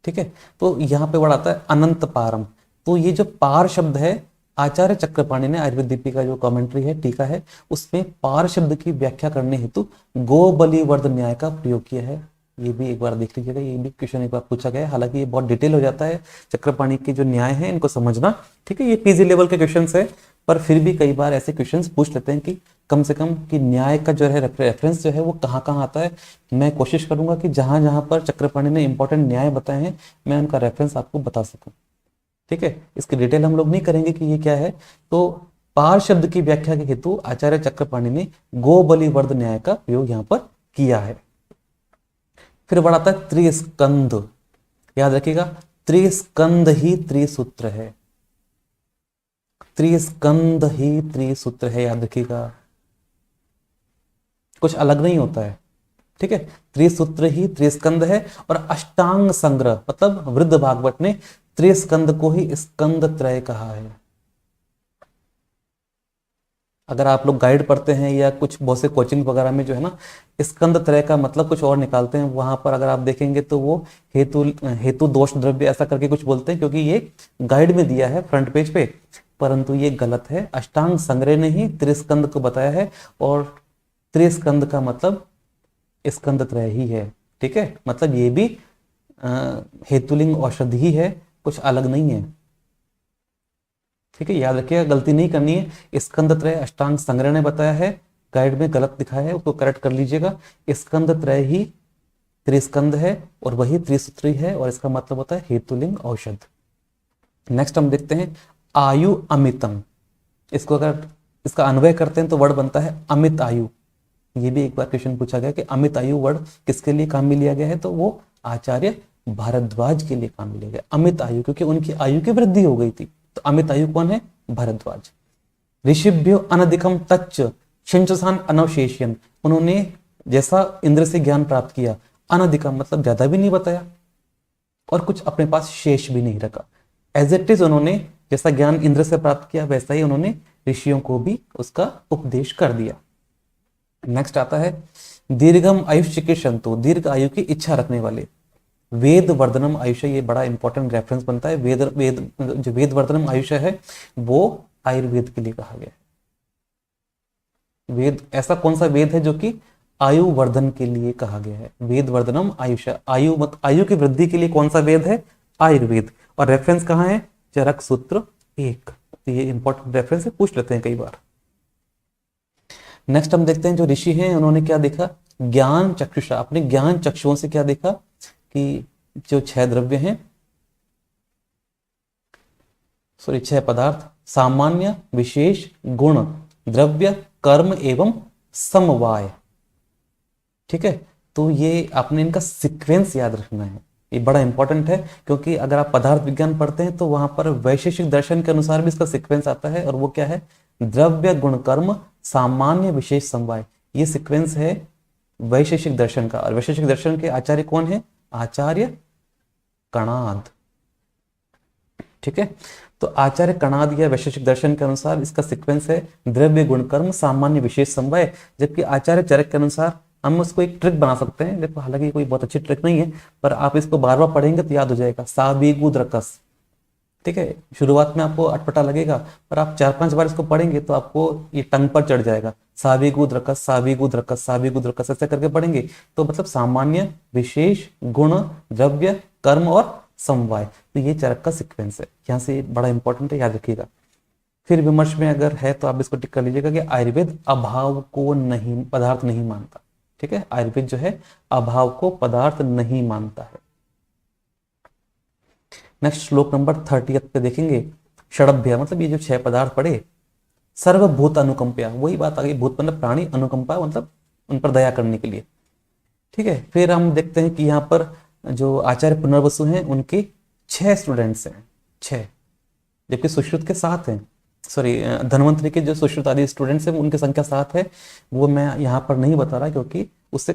ठीक है। तो यहां पे वर्ड आता है अनंत पारम। तो ये जो पार शब्द है, आचार्य चक्रपाणि ने आयुर्वेद दीपिका जो कमेंट्री है, टीका है, उसमें पार शब्द की व्याख्या करने हेतु गो बलिवर्ध न्याय का प्रयोग किया है। ये भी एक बार देख लीजिएगा, ये भी क्वेश्चन एक बार पूछा गया है। हालांकि ये बहुत डिटेल हो जाता है, चक्रपाणि के जो न्याय है इनको समझना, ठीक है। ये पीजी लेवल के क्वेश्चन है, पर फिर भी कई बार ऐसे क्वेश्चंस पूछ लेते हैं कि कम से कम कि न्याय का जो है रेफरेंस जो है वो कहाँ कहाँ आता है। मैं कोशिश करूंगा कि जहां जहां पर चक्रपाणि ने इंपॉर्टेंट न्याय बताए हैं मैं उनका रेफरेंस आपको बता सकूं, ठीक है। इसकी डिटेल हम लोग नहीं करेंगे कि ये क्या है। तो पार शब्द की व्याख्या के हेतु आचार्य चक्रपाणि ने गो बलिवर्ध न्याय का प्रयोग यहाँ पर किया है। फिर बढ़ाता है त्रिस्कंद, याद रखिएगा, त्रिस्कंद ही त्रिसूत्र है, त्रिस्कंद ही त्रिसूत्र है, याद रखिएगा, कुछ अलग नहीं होता है, ठीक है। त्रिसूत्र ही त्रिस्कंद है। और अष्टांग संग्रह मतलब वृद्ध भागवत ने त्रिस्कंद को ही स्कंद त्रय कहा है। अगर आप लोग गाइड पढ़ते हैं या कुछ बहुत से कोचिंग वगैरह में जो है ना, स्कंद त्रय का मतलब कुछ और निकालते हैं, वहां पर अगर आप देखेंगे तो वो हेतु दोष द्रव्य ऐसा करके कुछ बोलते हैं, क्योंकि ये गाइड में दिया है फ्रंट पेज पे, परंतु ये गलत है। अष्टांग संग्रह ने ही त्रिस्कंद को बताया है, और त्रिस्कंद का मतलब स्कंद त्रय ही है, ठीक है। मतलब ये भी हेतुलिंग औषधि ही है, कुछ अलग नहीं है, ठीक है। याद रखिएगा, गलती नहीं करनी है। स्कंद त्रय अष्टांग संग्रह ने बताया है, गाइड में गलत दिखा है, उसको करेक्ट कर लीजिएगा। स्कंद त्रय ही त्रिस्कंद है और वही त्रिसूत्री है, और इसका मतलब होता है हेतुलिंग औषध। नेक्स्ट हम देखते हैं आयु अमितम। इसको अगर इसका अन्वय करते हैं तो वर्ड बनता है अमित आयु। ये भी एक बार क्वेश्चन पूछा गया कि अमित आयु वर्ड किसके लिए काम में लिया गया है, तो वो आचार्य भारद्वाज के लिए काम में लिया गया। अमित आयु क्योंकि उनकी आयु की वृद्धि हो गई थी, तो अमित आयु कौन है? भारद्वाज। ऋषिभ्यो अनधिकम तच्च शिंचसान अनवशेष्यन। उन्होंने जैसा इंद्र से ज्ञान प्राप्त किया, अनधिकम मतलब ज्यादा भी नहीं बताया और कुछ अपने पास शेष भी नहीं रखा। एज इट इज उन्होंने जैसा ज्ञान इंद्र से प्राप्त किया वैसा ही उन्होंने ऋषियों को भी उसका उपदेश कर दिया। नेक्स्ट आता है दीर्घम आयुष्य के संतो, दीर्घ आयु की इच्छा रखने वाले। वेद वर्धनम आयुष, ये बड़ा इंपॉर्टेंट रेफरेंस बनता है। वेद वेद जो वेद वर्धनम आयुष है वो आयुर्वेद के लिए कहा गया है। वेद, ऐसा कौन सा वेद है जो कि आयु वर्धन के लिए कहा गया है? वेद वर्धनम आयुष, आयु मत आयु की वृद्धि के लिए कौन सा वेद है? आयुर्वेद। और रेफरेंस कहाँ है? चरक सूत्र 1। तो ये इंपॉर्टेंट रेफरेंस है, पूछ लेते हैं कई बार। नेक्स्ट हम देखते हैं जो ऋषि हैं उन्होंने क्या देखा? ज्ञान चक्षुषा, अपने ज्ञान चक्षुओं से क्या देखा कि जो 6 द्रव्य हैं, सॉरी 6 पदार्थ, सामान्य, विशेष, गुण, द्रव्य, कर्म एवं समवाय। ठीक है, तो ये आपने इनका सीक्वेंस याद रखना है, ये बड़ा इंपॉर्टेंट है, क्योंकि अगर आप पदार्थ विज्ञान पढ़ते हैं तो वहां पर वैशेषिक दर्शन के अनुसार भी इसका सीक्वेंस आता है, और वो क्या है? द्रव्य, गुण, कर्म, सामान्य, विशेष, समवाय। ये सीक्वेंस है वैशेषिक दर्शन का। और वैशेषिक दर्शन के आचार्य कौन है? आचार्य कणाद। ठीक है, तो आचार्य कणाद या वैशेषिक दर्शन के अनुसार इसका सीक्वेंस है द्रव्य, गुण, कर्म, सामान्य, विशेष, समवाय। जबकि आचार्य चरक के अनुसार हम उसको एक ट्रिक बना सकते हैं। देखो, हालांकि कोई बहुत अच्छी ट्रिक नहीं है, पर आप इसको बार बार पढ़ेंगे तो याद हो जाएगा। साबीगु द्रकस। ठीक है, शुरुआत में आपको अटपटा लगेगा, पर आप 4-5 बार इसको पढ़ेंगे तो आपको ये टंग पर चढ़ जाएगा। साबीगु द्रकस, साबीगु द्रकस, साबीगु द्रकस, ऐसे करके पढ़ेंगे तो मतलब सामान्य, विशेष, गुण, द्रव्य, कर्म और समवाय। तो ये चरक का सीक्वेंस है, यहाँ से बड़ा इंपॉर्टेंट है, याद रखिएगा। फिर विमर्श में अगर है तो आप इसको टिक कर लीजिएगा कि आयुर्वेद अभाव को नहीं, पदार्थ नहीं मानता। ठीक है, आयुर्वेद जो है अभाव को पदार्थ नहीं मानता है। नेक्स्ट श्लोक नंबर 30 पे देखेंगे। षडभ्य मतलब ये जो 6 पदार्थ पड़े, सर्वभूत अनुकंपया, वही बात आ गई, भूत मतलब प्राणी, अनुकंपा मतलब उन पर दया करने के लिए। ठीक है, फिर हम देखते हैं कि यहाँ पर जो आचार्य पुनर्वसु हैं उनके 6 स्टूडेंट्स हैं, 6, जबकि सुश्रुत के 7 हैं। सॉरी, धन्वंतरि के जो सुश्रुत आदि स्टूडेंट्स हैं उनकी संख्या 7 है। वो मैं यहाँ पर नहीं बता रहा क्योंकि उससे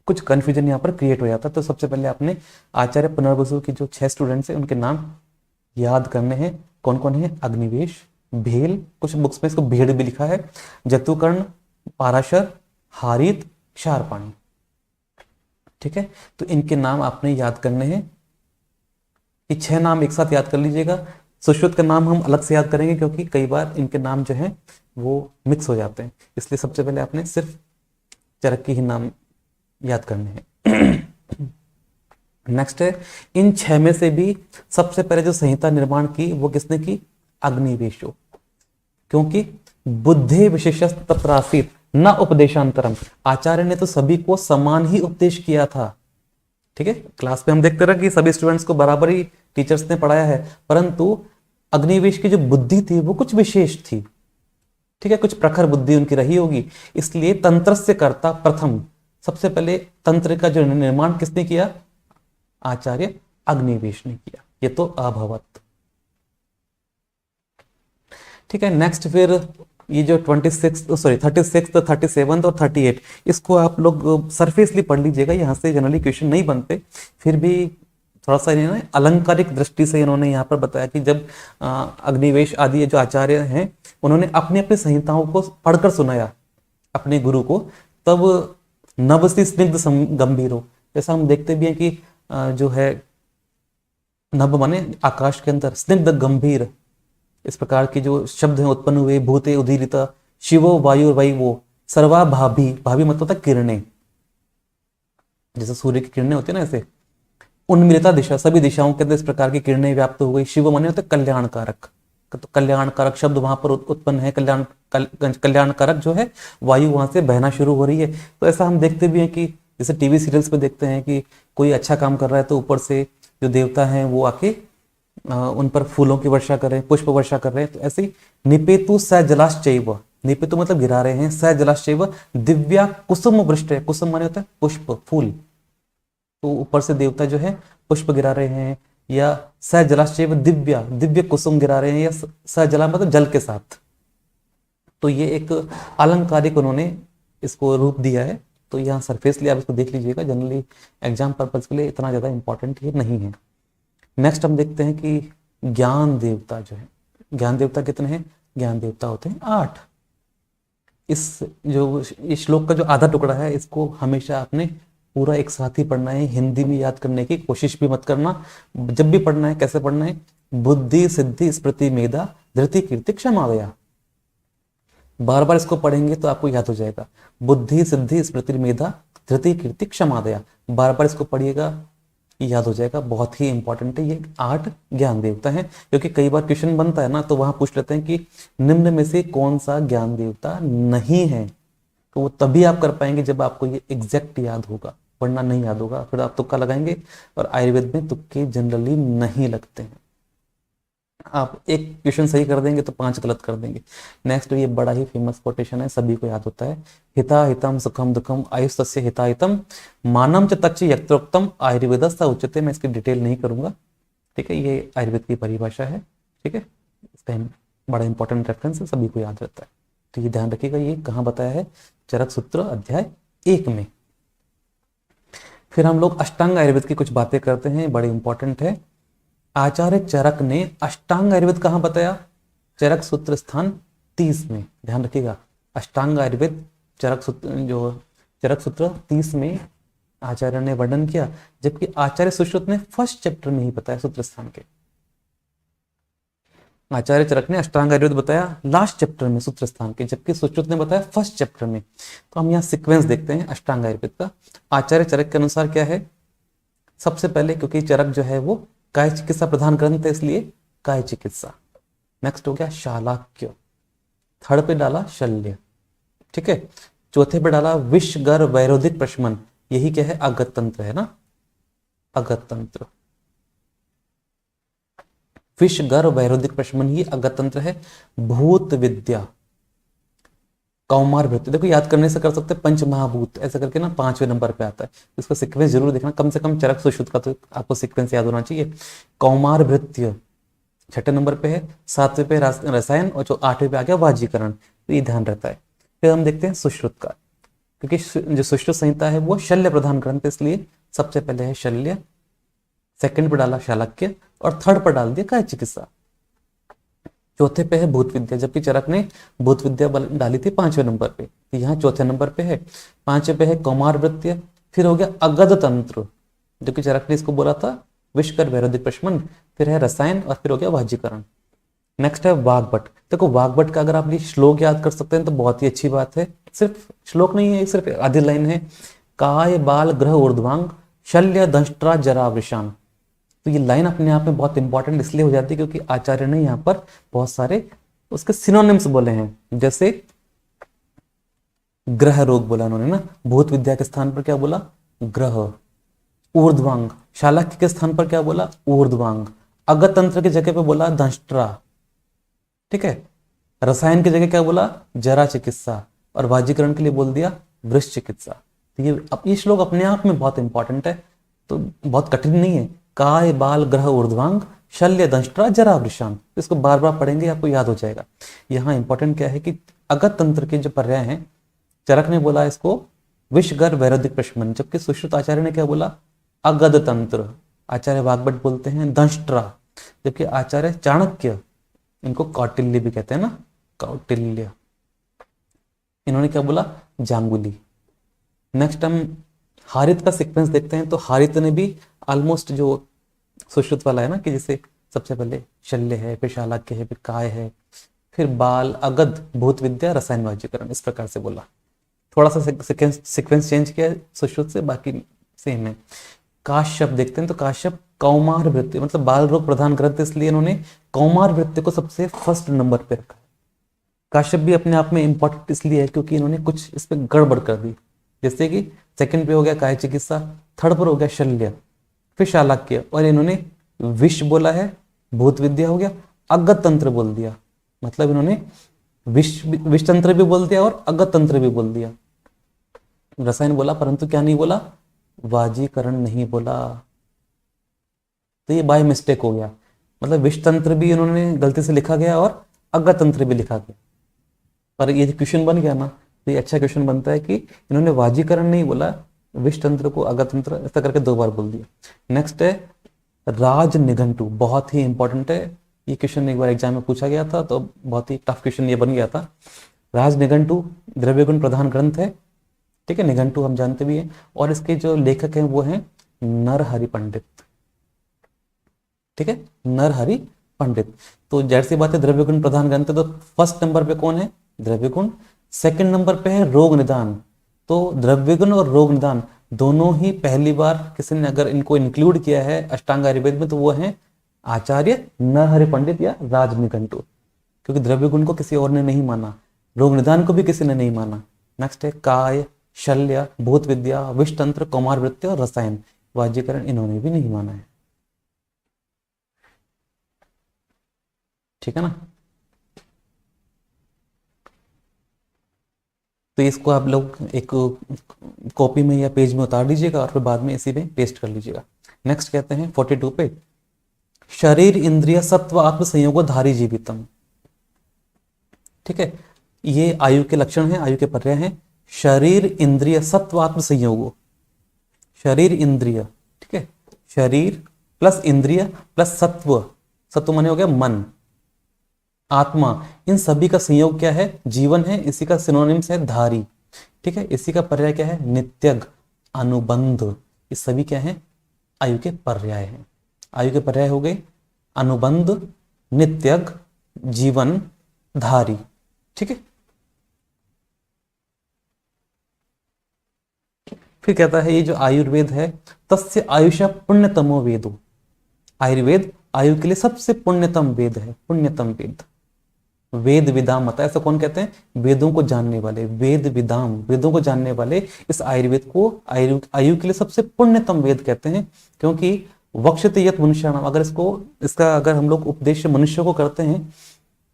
कुछ कंफ्यूजन यहाँ पर क्रिएट हो जाता। तो सबसे पहले आपने आचार्य पुनर्वसु की जो 6 स्टूडेंट्स हैं उनके नाम याद करने हैं। कौन कौन है? अग्निवेश, भेल, कुछ बुक्स में इसको भेड़ भी लिखा है, जतुकर्ण, पाराशर, हारित, क्षारपाणी। ठीक है, तो इनके नाम आपने याद करने हैं। ये 6 नाम एक साथ याद कर लीजिएगा। सुश्रुत का नाम हम अलग से याद करेंगे क्योंकि कई बार इनके नाम जो हैं वो मिक्स हो जाते हैं, इसलिए सबसे पहले आपने सिर्फ चरक के ही नाम याद करने हैं। नेक्स्ट है, इन 6 में से भी सबसे पहले जो संहिता निर्माण की वो किसने की? अग्निवेशो, क्योंकि बुद्धि विशेषस्त तत्रासीत न उपदेशांतरम। आचार्य ने तो सभी को समान ही उपदेश किया था। ठीक है, क्लास में हम देखते रहे कि सभी स्टूडेंट्स को बराबर ही टीचर्स ने पढ़ाया है, परंतु अग्निवेश की जो बुद्धि थी वो कुछ विशेष थी। ठीक है, कुछ प्रखर बुद्धि उनकी रही होगी, इसलिए तंत्र से कर्ता प्रथम, सबसे पहले तंत्र का जो निर्माण किसने किया? आचार्य अग्निवेश ने किया। ये तो अभवत। ठीक है, नेक्स्ट फिर ये जो 36 37 और 38 इसको आप लोग सरफेसली पढ़ लीजिएगा, यहाँ से जनरली क्वेश्चन नहीं बनते। फिर भी थोड़ा सा इन्होंने अलंकारिक दृष्टि से इन्होंने यहाँ पर बताया कि जब अग्निवेश आदि जो आचार्य हैं उन्होंने अपने अपने संहिताओं को पढ़कर सुनाया अपने गुरु को, तब नभसी स्निग्ध गंभीरो, जैसा हम देखते भी हैं कि जो है नभ माने आकाश के अंदर, स्निग्ध गंभीर, इस प्रकार के जो शब्द हैं उत्पन्न हुए। भूते उदीरिता, शिवो वायु वै वो, सर्वा भाभी, भाभी मतलब होता है किरणें, जैसे सूर्य की किरणें होती है ना, ऐसे उन्मिलिता दिशा, सभी दिशाओं के अंदर इस प्रकार की किरणें व्याप्त हो गई। शिव माने होता है कल्याणकारक, तो कल्याणकारक शब्द वहां पर उत्पन्न है। कल्याणकारक जो है वायु वहां से बहना शुरू हो रही है। तो ऐसा हम देखते भी हैं कि जैसे टीवी सीरियल्स में देखते हैं कि कोई अच्छा काम कर रहा है तो ऊपर से जो देवता हैं वो आके उन पर फूलों की वर्षा कर रहे हैं, पुष्प वर्षा कर रहे हैं। तो ऐसे ही निपेतु स जलाश्चैव, निपेतु मतलब गिरा रहे हैं, स जलाश्चैव दिव्या कुसुम वृष्टि, कुसुम माने होता है पुष्प, फूल, तो ऊपर से देवता जो है पुष्प गिरा रहे हैं। या स जलाश्चैव दिव्या, दिव्य कुसुम गिरा रहे हैं, या स जला मतलब जल के साथ। तो ये एक अलंकारिक उन्होंने इसको रूप दिया है। तो यहाँ सरफेसली आप इसको देख लीजिएगा, जनरली एग्जाम पर्पज के लिए इतना ज्यादा इंपॉर्टेंट ये नहीं है। नेक्स्ट हम देखते हैं कि ज्ञान देवता जो है, ज्ञान देवता कितने हैं? ज्ञान देवता होते हैं 8। इस श्लोक का जो आधा टुकड़ा है इसको हमेशा आपने पूरा एक साथ ही पढ़ना है, हिंदी में याद करने की कोशिश भी मत करना। जब भी पढ़ना है कैसे पढ़ना है, बुद्धि सिद्धि स्मृति मेधा धृति कीर्ति क्षमा दया, बार बार इसको पढ़ेंगे तो आपको याद हो जाएगा। बुद्धि सिद्धि स्मृति मेधा धृति कीर्ति क्षमा दया, बार बार इसको पढ़िएगा, याद हो जाएगा। बहुत ही इंपॉर्टेंट है, ये 8 ज्ञान देवता है। क्योंकि कई बार क्वेश्चन बनता है ना, तो वहां पूछ लेते हैं कि निम्न में से कौन सा ज्ञान देवता नहीं है, तो वो तभी आप कर पाएंगे जब आपको ये एग्जैक्ट याद होगा, वरना नहीं याद होगा, फिर आप तुक्का लगाएंगे। और आयुर्वेद में तुक्के जनरली नहीं लगते हैं। आप एक क्वेश्चन सही कर देंगे तो 5 गलत कर देंगे। नेक्स्ट, ये बड़ा ही फेमस कोटेशन है, सभी को याद होता है। हिता हितम सुखम दुखम आयुस्तस्य हिता हितम मानम च तच्च यत्रोक्तम आयुर्वेदस्थ उच्यते। मैं इसकी डिटेल नहीं करूंगा, ठीक है, ये आयुर्वेद की परिभाषा है, ठीक है, इसका बड़ा इंपॉर्टेंट रेफरेंस है, सभी को याद रहता है। तो ये ध्यान रखिएगा, ये कहाँ बताया है, चरक सूत्र अध्याय 1 में। फिर हम लोग अष्टांग आयुर्वेद की कुछ बातें करते हैं, बड़े इंपॉर्टेंट है। आचार्य चरक ने अष्टांग आयुर्वेद कहां बताया, चरक सूत्र स्थान 30 में। ध्यान रखिएगा, अष्टांग आयुर्वेद चरक सूत्र 30 में आचार्य ने वर्णन किया, जबकि आचार्य सुश्रुत ने फर्स्ट चैप्टर में ही बताया सूत्र स्थान के। आचार्य चरक ने अष्टांग आयुर्वेद बताया लास्ट चैप्टर में सूत्र स्थान के, जबकि सुश्रुत ने बताया फर्स्ट चैप्टर में। तो हम यहाँ सिक्वेंस देखते हैं अष्टांग आयुर्वेद का। आचार्य चरक के अनुसार क्या है, सबसे पहले, क्योंकि चरक जो है वो काय चिकित्सा प्रधान ग्रंथ है, इसलिए काय चिकित्सा। नेक्स्ट हो गया शालाक्य, थर्ड पे डाला शल्य, ठीक है, चौथे पे डाला विष गर वैरोधिक प्रशमन, यही क्या है, अगत तंत्र है ना, अगत तंत्र, विष गर वैरोधिक प्रशमन ही अगत तंत्र है। भूत विद्या, कौमार भृत्य, देखो याद करने से कर सकते हैं, पंच महाभूत ऐसा करके ना 5वें नंबर पे आता है, इसका सीक्वेंस जरूर देखना, कम से कम चरक सुश्रुत का तो आपको सीक्वेंस याद होना चाहिए। कौमार भृत्य 6ठे नंबर पे है, 7वें पे रसायन, और जो 8वें पे आ गया वाजीकरण, तो ये ध्यान रहता है। फिर हम देखते हैं सुश्रुत का, क्योंकि जो सुश्रुत संहिता है वो शल्य प्रधान ग्रंथ है, इसलिए सबसे पहले है शल्य, सेकंड पर डाला शालक्य, और थर्ड पर डाल दिया काय चिकित्सा, चौथे पे है भूत विद्या, जबकि चरक ने भूत विद्या डाली थी 5वें नंबर पे, तो यहाँ चौथे नंबर पे है। 5वें पे है कौमार वृत्य, फिर हो गया अगध तंत्र, जो कि चरक ने इसको बोला था विषकर वैरोधिक प्रशमन, फिर है रसायन, और फिर हो गया वाजीकरण। नेक्स्ट है वाग्भट। देखो वाग्भट का अगर आप ये श्लोक याद कर सकते हैं तो बहुत ही अच्छी बात है, सिर्फ श्लोक नहीं है, सिर्फ आधी लाइन है, काय बाल ग्रह ऊर्ध्वांग शल्य दंष्ट्रा जरा वृषान। तो ये लाइन अपने आप में बहुत इंपॉर्टेंट इसलिए हो जाती है क्योंकि आचार्य ने यहाँ पर बहुत सारे उसके सिनोनिम्स बोले हैं, जैसे ग्रह रोग बोला उन्होंने ना, भूत विद्या के स्थान पर क्या बोला, ग्रह, ऊर्ध्वांग, शालाक्य के स्थान पर क्या बोला, ऊर्ध्वांग, अगत तंत्र की जगह पे बोला दंष्ट्रा, ठीक है, रसायन की जगह क्या बोला, जरा चिकित्सा, और वाजीकरण के लिए बोल दिया वृष चिकित्सा। तो ये श्लोक अपने आप में बहुत इंपॉर्टेंट है, तो बहुत कठिन नहीं है। काय बाल ग्रह ऊर्ध्वांग शल्य दंष्ट्रा जरा वृषान, इसको बार बार पढ़ेंगे आपको याद हो जाएगा। यहाँ इंपॉर्टेंट क्या है कि अगत तंत्र के जो पर्याय हैं, चरक ने बोला इसको विषगर वैरोधिक प्रशमन, जबकि सुश्रुत आचार्य ने क्या बोला, अगध तंत्र। आचार्य वाग्भट बोलते हैं दंष्ट्रा, जबकि आचार्य चाणक्य, इनको कौटिल्य भी कहते हैं ना, कौटिल्य, इन्होंने क्या बोला, जांगुली। नेक्स्ट हम हारित का सीक्वेंस देखते हैं, तो हारित ने भी ऑलमोस्ट जो सुश्रुत वाला है ना, कि जैसे सबसे पहले शल्य है, फिर शालाक्य है, फिर काय है, फिर बाल, अगध, भूत विद्या, रसायन वाजीकरण, इस प्रकार से बोला। थोड़ा सा सीक्वेंस चेंज किया है सुश्रुत से, बाकी सेम है। काश्यप देखते हैं, तो काश्यप कौमार वृत्ति, मतलब बाल रोग प्रधान ग्रंथ, इसलिए इन्होंने कौमार वृत्ति को सबसे फर्स्ट नंबर पे रखा। काश्यप भी अपने आप में इंपॉर्टेंट इसलिए है क्योंकि इन्होंने कुछ इस पे गड़बड़ कर दी, जैसे कि सेकंड पे हो गया काय चिकित्सा, थर्ड पर हो गया शल्य, फिर शालाक्य, और इन्होंने विष बोला है, भूत विद्या हो गया, अगत तंत्र बोल दिया, मतलब इन्होंने विष तंत्र भी बोल दिया और अगत तंत्र भी बोल दिया। रसायन बोला परंतु क्या नहीं बोला, वाजीकरण नहीं बोला, तो ये बाय मिस्टेक हो गया, मतलब विष तंत्र भी इन्होंने गलती से लिखा गया और अगत तंत्र भी लिखा गया। पर ये क्वेश्चन बन गया ना, तो ये अच्छा क्वेश्चन बनता है कि इन्होंने वाजीकरण नहीं बोला, विष तंत्र को अगत तंत्र ऐसा करके 2 बार बोल दिया। नेक्स्ट है राज निघंटु, बहुत ही इंपॉर्टेंट है, ये क्वेश्चन एक बार एग्जाम में पूछा गया था, तो बहुत ही टफ क्वेश्चन ये बन गया था। राज निघंटु द्रव्य गुण प्रधान ग्रंथ है, ठीक है, निघंटु हम जानते भी हैं, और इसके जो लेखक हैं वो हैं नरहरि पंडित। ठीक है, नरहरि पंडित। तो जाहिर सी बात है द्रव्य गुण प्रधान ग्रंथ है, तो फर्स्ट नंबर पे कौन है? द्रव्य गुण। सेकंड नंबर पे है रोग निदान। तो द्रव्य गुण और रोग निदान दोनों ही पहली बार किसी ने अगर इनको इंक्लूड किया है अष्टांग आयुर्वेद में तो वो है आचार्य नरहरि पंडित या राजनिघंटु, क्योंकि द्रव्य गुण को किसी और ने नहीं माना, रोग निदान को भी किसी ने नहीं माना। नेक्स्ट है काय, शल्य, भूत विद्या, विषतंत्र, कौमार वृत्ति और रसायन, वाज्यकरण इन्होंने भी नहीं माना है। ठीक है ना। तो इसको आप लोग एक कॉपी में या पेज में उतार लीजिएगा और फिर बाद में इसी में पेस्ट कर लीजिएगा। नेक्स्ट कहते हैं 42 पे, शरीर इंद्रिय सत्व आत्म संयोगो धारी जीवितम। ठीक है, ये आयु के लक्षण हैं, आयु के पर्याय हैं। शरीर इंद्रिय सत्व आत्म संयोगो, शरीर इंद्रिय, ठीक है, शरीर प्लस इंद्रिय प्लस सत्व, सत्व माने हो गया मन, आत्मा, इन सभी का संयोग क्या है? जीवन है। इसी का सिनोनिम्स है धारी। ठीक है, इसी का पर्याय क्या है? नित्यग, अनुबंध। ये सभी क्या है? आयु के पर्याय हैं। आयु के पर्याय हो गए अनुबंध, नित्यग, जीवन, धारी। ठीक है, फिर कहता है ये जो आयुर्वेद है, तस्य आयुषा पुण्यतमो वेदो। आयुर्वेद आयु के लिए सबसे पुण्यतम वेद है, पुण्यतम वेद। वेद विदाम मता, ऐसा कौन कहते हैं? वेदों को जानने वाले, वेद विदाम, वेदों को जानने वाले इस आयुर्वेद को आयु के लिए सबसे पुण्यतम वेद कहते हैं, क्योंकि वक्षते यत् मनुष्याणाम, अगर इसका अगर हम लोग उपदेश मनुष्य को करते हैं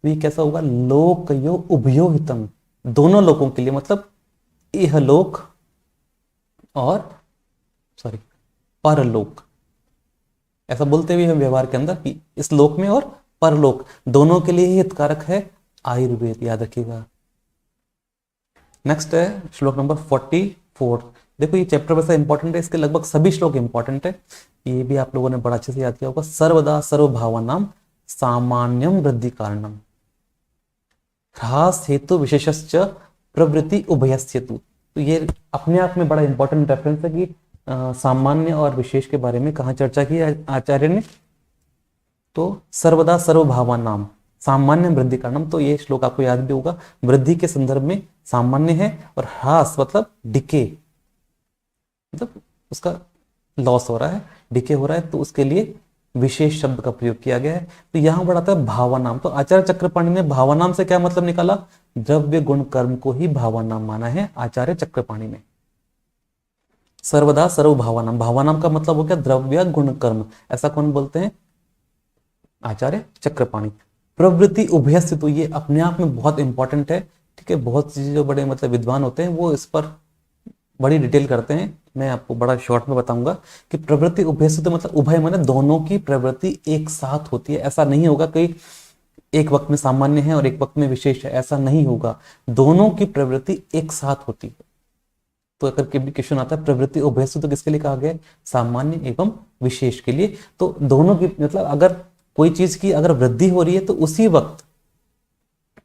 तो ये कैसा होगा? लोकयो उभयो हितम, दोनों लोगों के लिए, मतलब इहलोक और परलोक, ऐसा बोलते हुए हम व्यवहार के अंदर कि इस लोक में और परलोक दोनों के लिए ही हितकारक है आयुर्वेद, याद रखिएगा। नेक्स्ट है श्लोक नंबर 44। देखो ये चैप्टर वैसा इंपॉर्टेंट है, इसके लगभग सभी श्लोक इंपॉर्टेंट है, ये भी आप लोगों ने बड़ा अच्छे से याद किया होगा। सर्वदा सर्वभावानाम सामान्यम वृद्धि कारणम ह्रास हेतु विशेषश्च प्रवृत्ति उभयस्य तु। तो ये अपने आप में बड़ा इंपॉर्टेंट रेफरेंस है कि सामान्य और विशेष के बारे में कहाँ चर्चा की आचार्य ने। तो सर्वदा सर्वभावानाम सामान्य वृद्धि कारणम, तो ये श्लोक आपको याद भी होगा। वृद्धि के संदर्भ में सामान्य है और ह्रास मतलब डिके, मतलब उसका लॉस हो रहा है, डिके हो रहा है, तो उसके लिए विशेष शब्द का प्रयोग किया गया है। तो यहां बढ़ाता है भावानाम। तो आचार्य चक्रपाणि ने भावानाम से क्या मतलब निकाला? द्रव्य गुण कर्म को ही भावानाम माना है आचार्य चक्रपाणि ने। सर्वदा सर्वभावानाम, भावानाम का मतलब हो गया द्रव्य गुण कर्म, ऐसा कौन बोलते हैं? आचार्य चक्रपाणि। प्रवृत्ति उभयस्य, तो ये अपने आप में बहुत इंपॉर्टेंट है। ठीक है, बहुत चीजें जो बड़े मतलब विद्वान होते हैं वो इस पर बड़ी डिटेल करते हैं, मैं आपको बड़ा शॉर्ट में बताऊंगा कि प्रवृत्ति उभयस्य तो मतलब उभय माने दोनों की प्रवृत्ति एक साथ होती है। ऐसा नहीं होगा कि एक वक्त में सामान्य है और एक वक्त में विशेष है, ऐसा नहीं होगा, दोनों की प्रवृत्ति एक साथ होती है। तो अगर क्वेश्चन आता है प्रवृत्ति उभयस्य तो किसके लिए कहा गया? सामान्य एवं विशेष के लिए। तो दोनों की मतलब अगर कोई चीज की अगर वृद्धि हो रही है तो उसी वक्त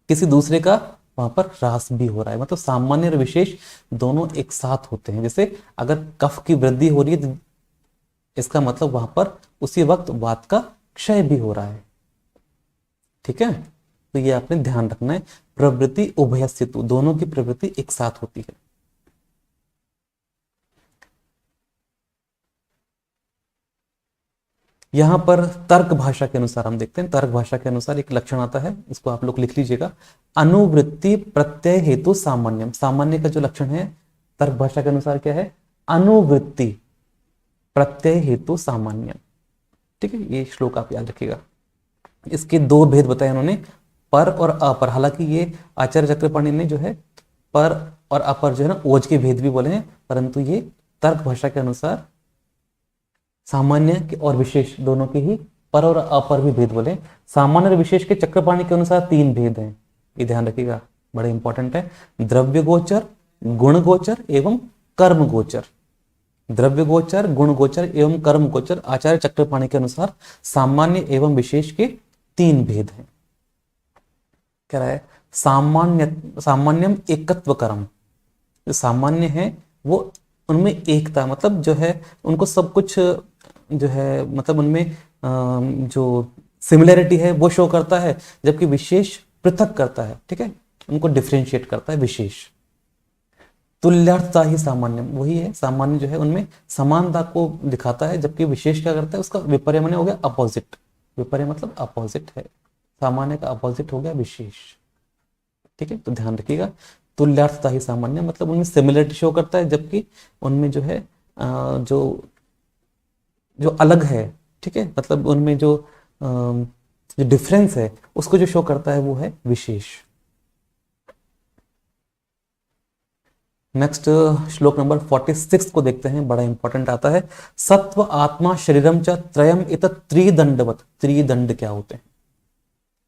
किसी दूसरे का वहां पर ह्रास भी हो रहा है, मतलब सामान्य और विशेष दोनों एक साथ होते हैं। जैसे अगर कफ की वृद्धि हो रही है तो इसका मतलब वहां पर उसी वक्त वात का क्षय भी हो रहा है। ठीक है, तो ये आपने ध्यान रखना है। प्रवृत्ति उभयस्य, दोनों की प्रवृत्ति एक साथ होती है। यहां पर तर्क भाषा के अनुसार हम देखते हैं, तर्क भाषा के अनुसार एक लक्षण आता है, इसको आप लोग लिख लीजिएगा। अनुवृत्ति प्रत्यय हेतु सामान्यम, सामान्य का जो लक्षण है तर्क भाषा के अनुसार क्या है? अनुवृत्ति प्रत्यय हेतु सामान्यम। ठीक है, ये श्लोक आप याद रखिएगा। इसके दो भेद बताए उन्होंने, पर और अपर। हालांकि ये आचार्य चक्रपाणि ने जो है पर और अपर जो है ना ओज के भेद भी बोले हैं, परंतु ये तर्क भाषा के अनुसार सामान्य और विशेष दोनों के ही पर और अपर भी भेद बोले। सामान्य और विशेष के चक्रपाणि के अनुसार 3 भेद हैं, ये ध्यान रखिएगा, बड़े इंपॉर्टेंट है। द्रव्य गोचर, गुण गोचर एवं कर्म गोचर। द्रव्य गोचर, गुण गोचर एवं कर्म गोचर आचार्य चक्रपाणि के अनुसार सामान्य एवं विशेष के 3 भेद हैं। कह रहा है सामान्यम एकत्व कर्म, जो सामान्य है वो उनमें एकता, मतलब जो है उनको सब कुछ जो है मतलब उनमें जो सिमिलैरिटी है वो शो करता है, जबकि विशेष पृथक करता है। ठीक है, उनको डिफ्रेंशिएट करता है विशेष। तुल्यार्थता ही सामान्य, वही है सामान्य जो है उनमें समानता को दिखाता है, जबकि विशेष क्या करता है, उसका विपर्य माने हो गया अपोजिट। विपर्य मतलब अपोजिट है, सामान्य का अपोजिट हो गया विशेष। ठीक है, तो ध्यान रखिएगा, तुल्यार्थता ही सामान्य मतलब उनमें सिमिलरिटी शो करता है, जबकि उनमें जो है जो जो अलग है, ठीक है, मतलब उनमें जो डिफरेंस है उसको जो शो करता है वो है विशेष। नेक्स्ट श्लोक नंबर 46 को देखते हैं, बड़ा इंपॉर्टेंट आता है। सत्व आत्मा शरीरम च त्रयम इत त्रिदंडवत। त्रिदंड क्या होते हैं?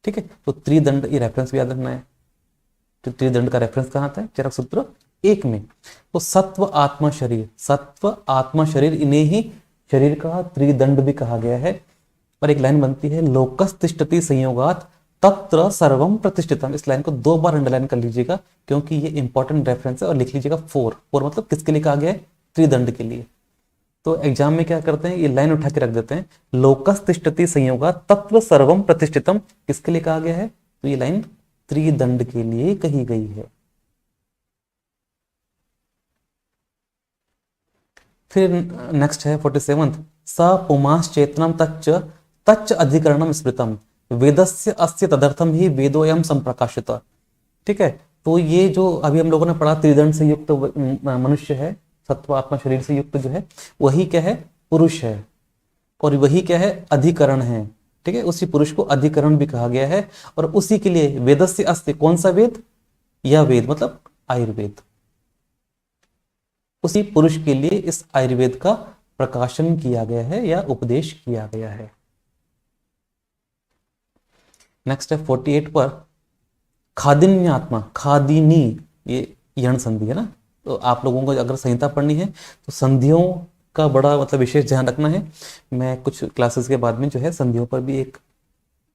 ठीक है, तो त्रिदंड ये रेफरेंस भी याद रखना है। तो त्रिदंड का रेफरेंस कहाँ आता है? चरक सूत्र 1 में। तो सत्व आत्मा शरीर, सत्व आत्मा शरीर, इन्हें ही शरीर का त्रिदंड भी कहा गया है। और एक लाइन बनती है, लोकस तिष्ठति संयोगात तत्र सर्वम प्रतिष्ठितम। इस लाइन को 2 बार अंडरलाइन कर लीजिएगा, क्योंकि ये इंपॉर्टेंट रेफरेंस है। और लिख लीजिएगा 4 मतलब किसके लिए कहा गया है? त्रिदंड के लिए। तो एग्जाम में क्या करते हैं, ये लाइन उठा के रख देते हैं, लोकस तिष्ठति संयोगात तत्र सर्वम प्रतिष्ठितम किसके लिए कहा गया है? तो ये लाइन त्रिदंड के लिए कही गई है। फिर नेक्स्ट है 47, स पुमास चेतनम तच्च तच्च अधिकरणम स्मृतम वेदस्य अस्य तदर्थम ही वेदोयम संप्रकाशित। ठीक है, तो ये जो अभी हम लोगों ने पढ़ा त्रिदंड से युक्त मनुष्य है, सत्व आत्मा शरीर से युक्त जो है वही क्या है? पुरुष है। और वही क्या है? अधिकरण है। ठीक है, उसी पुरुष को अधिकरण भी कहा गया है। और उसी के लिए वेदस्य अस्ति, कौन सा वेद? यह वेद मतलब आयुर्वेद। उसी पुरुष के लिए इस आयुर्वेद का प्रकाशन किया गया है या उपदेश किया गया है। नेक्स्ट है 48 पर, खादिन्यात्मा, खादिनी, ये यण संधि है ना। तो आप लोगों को अगर संहिता पढ़नी है तो संधियों का बड़ा मतलब विशेष ध्यान रखना है। मैं कुछ क्लासेस के बाद में जो है संधियों पर भी एक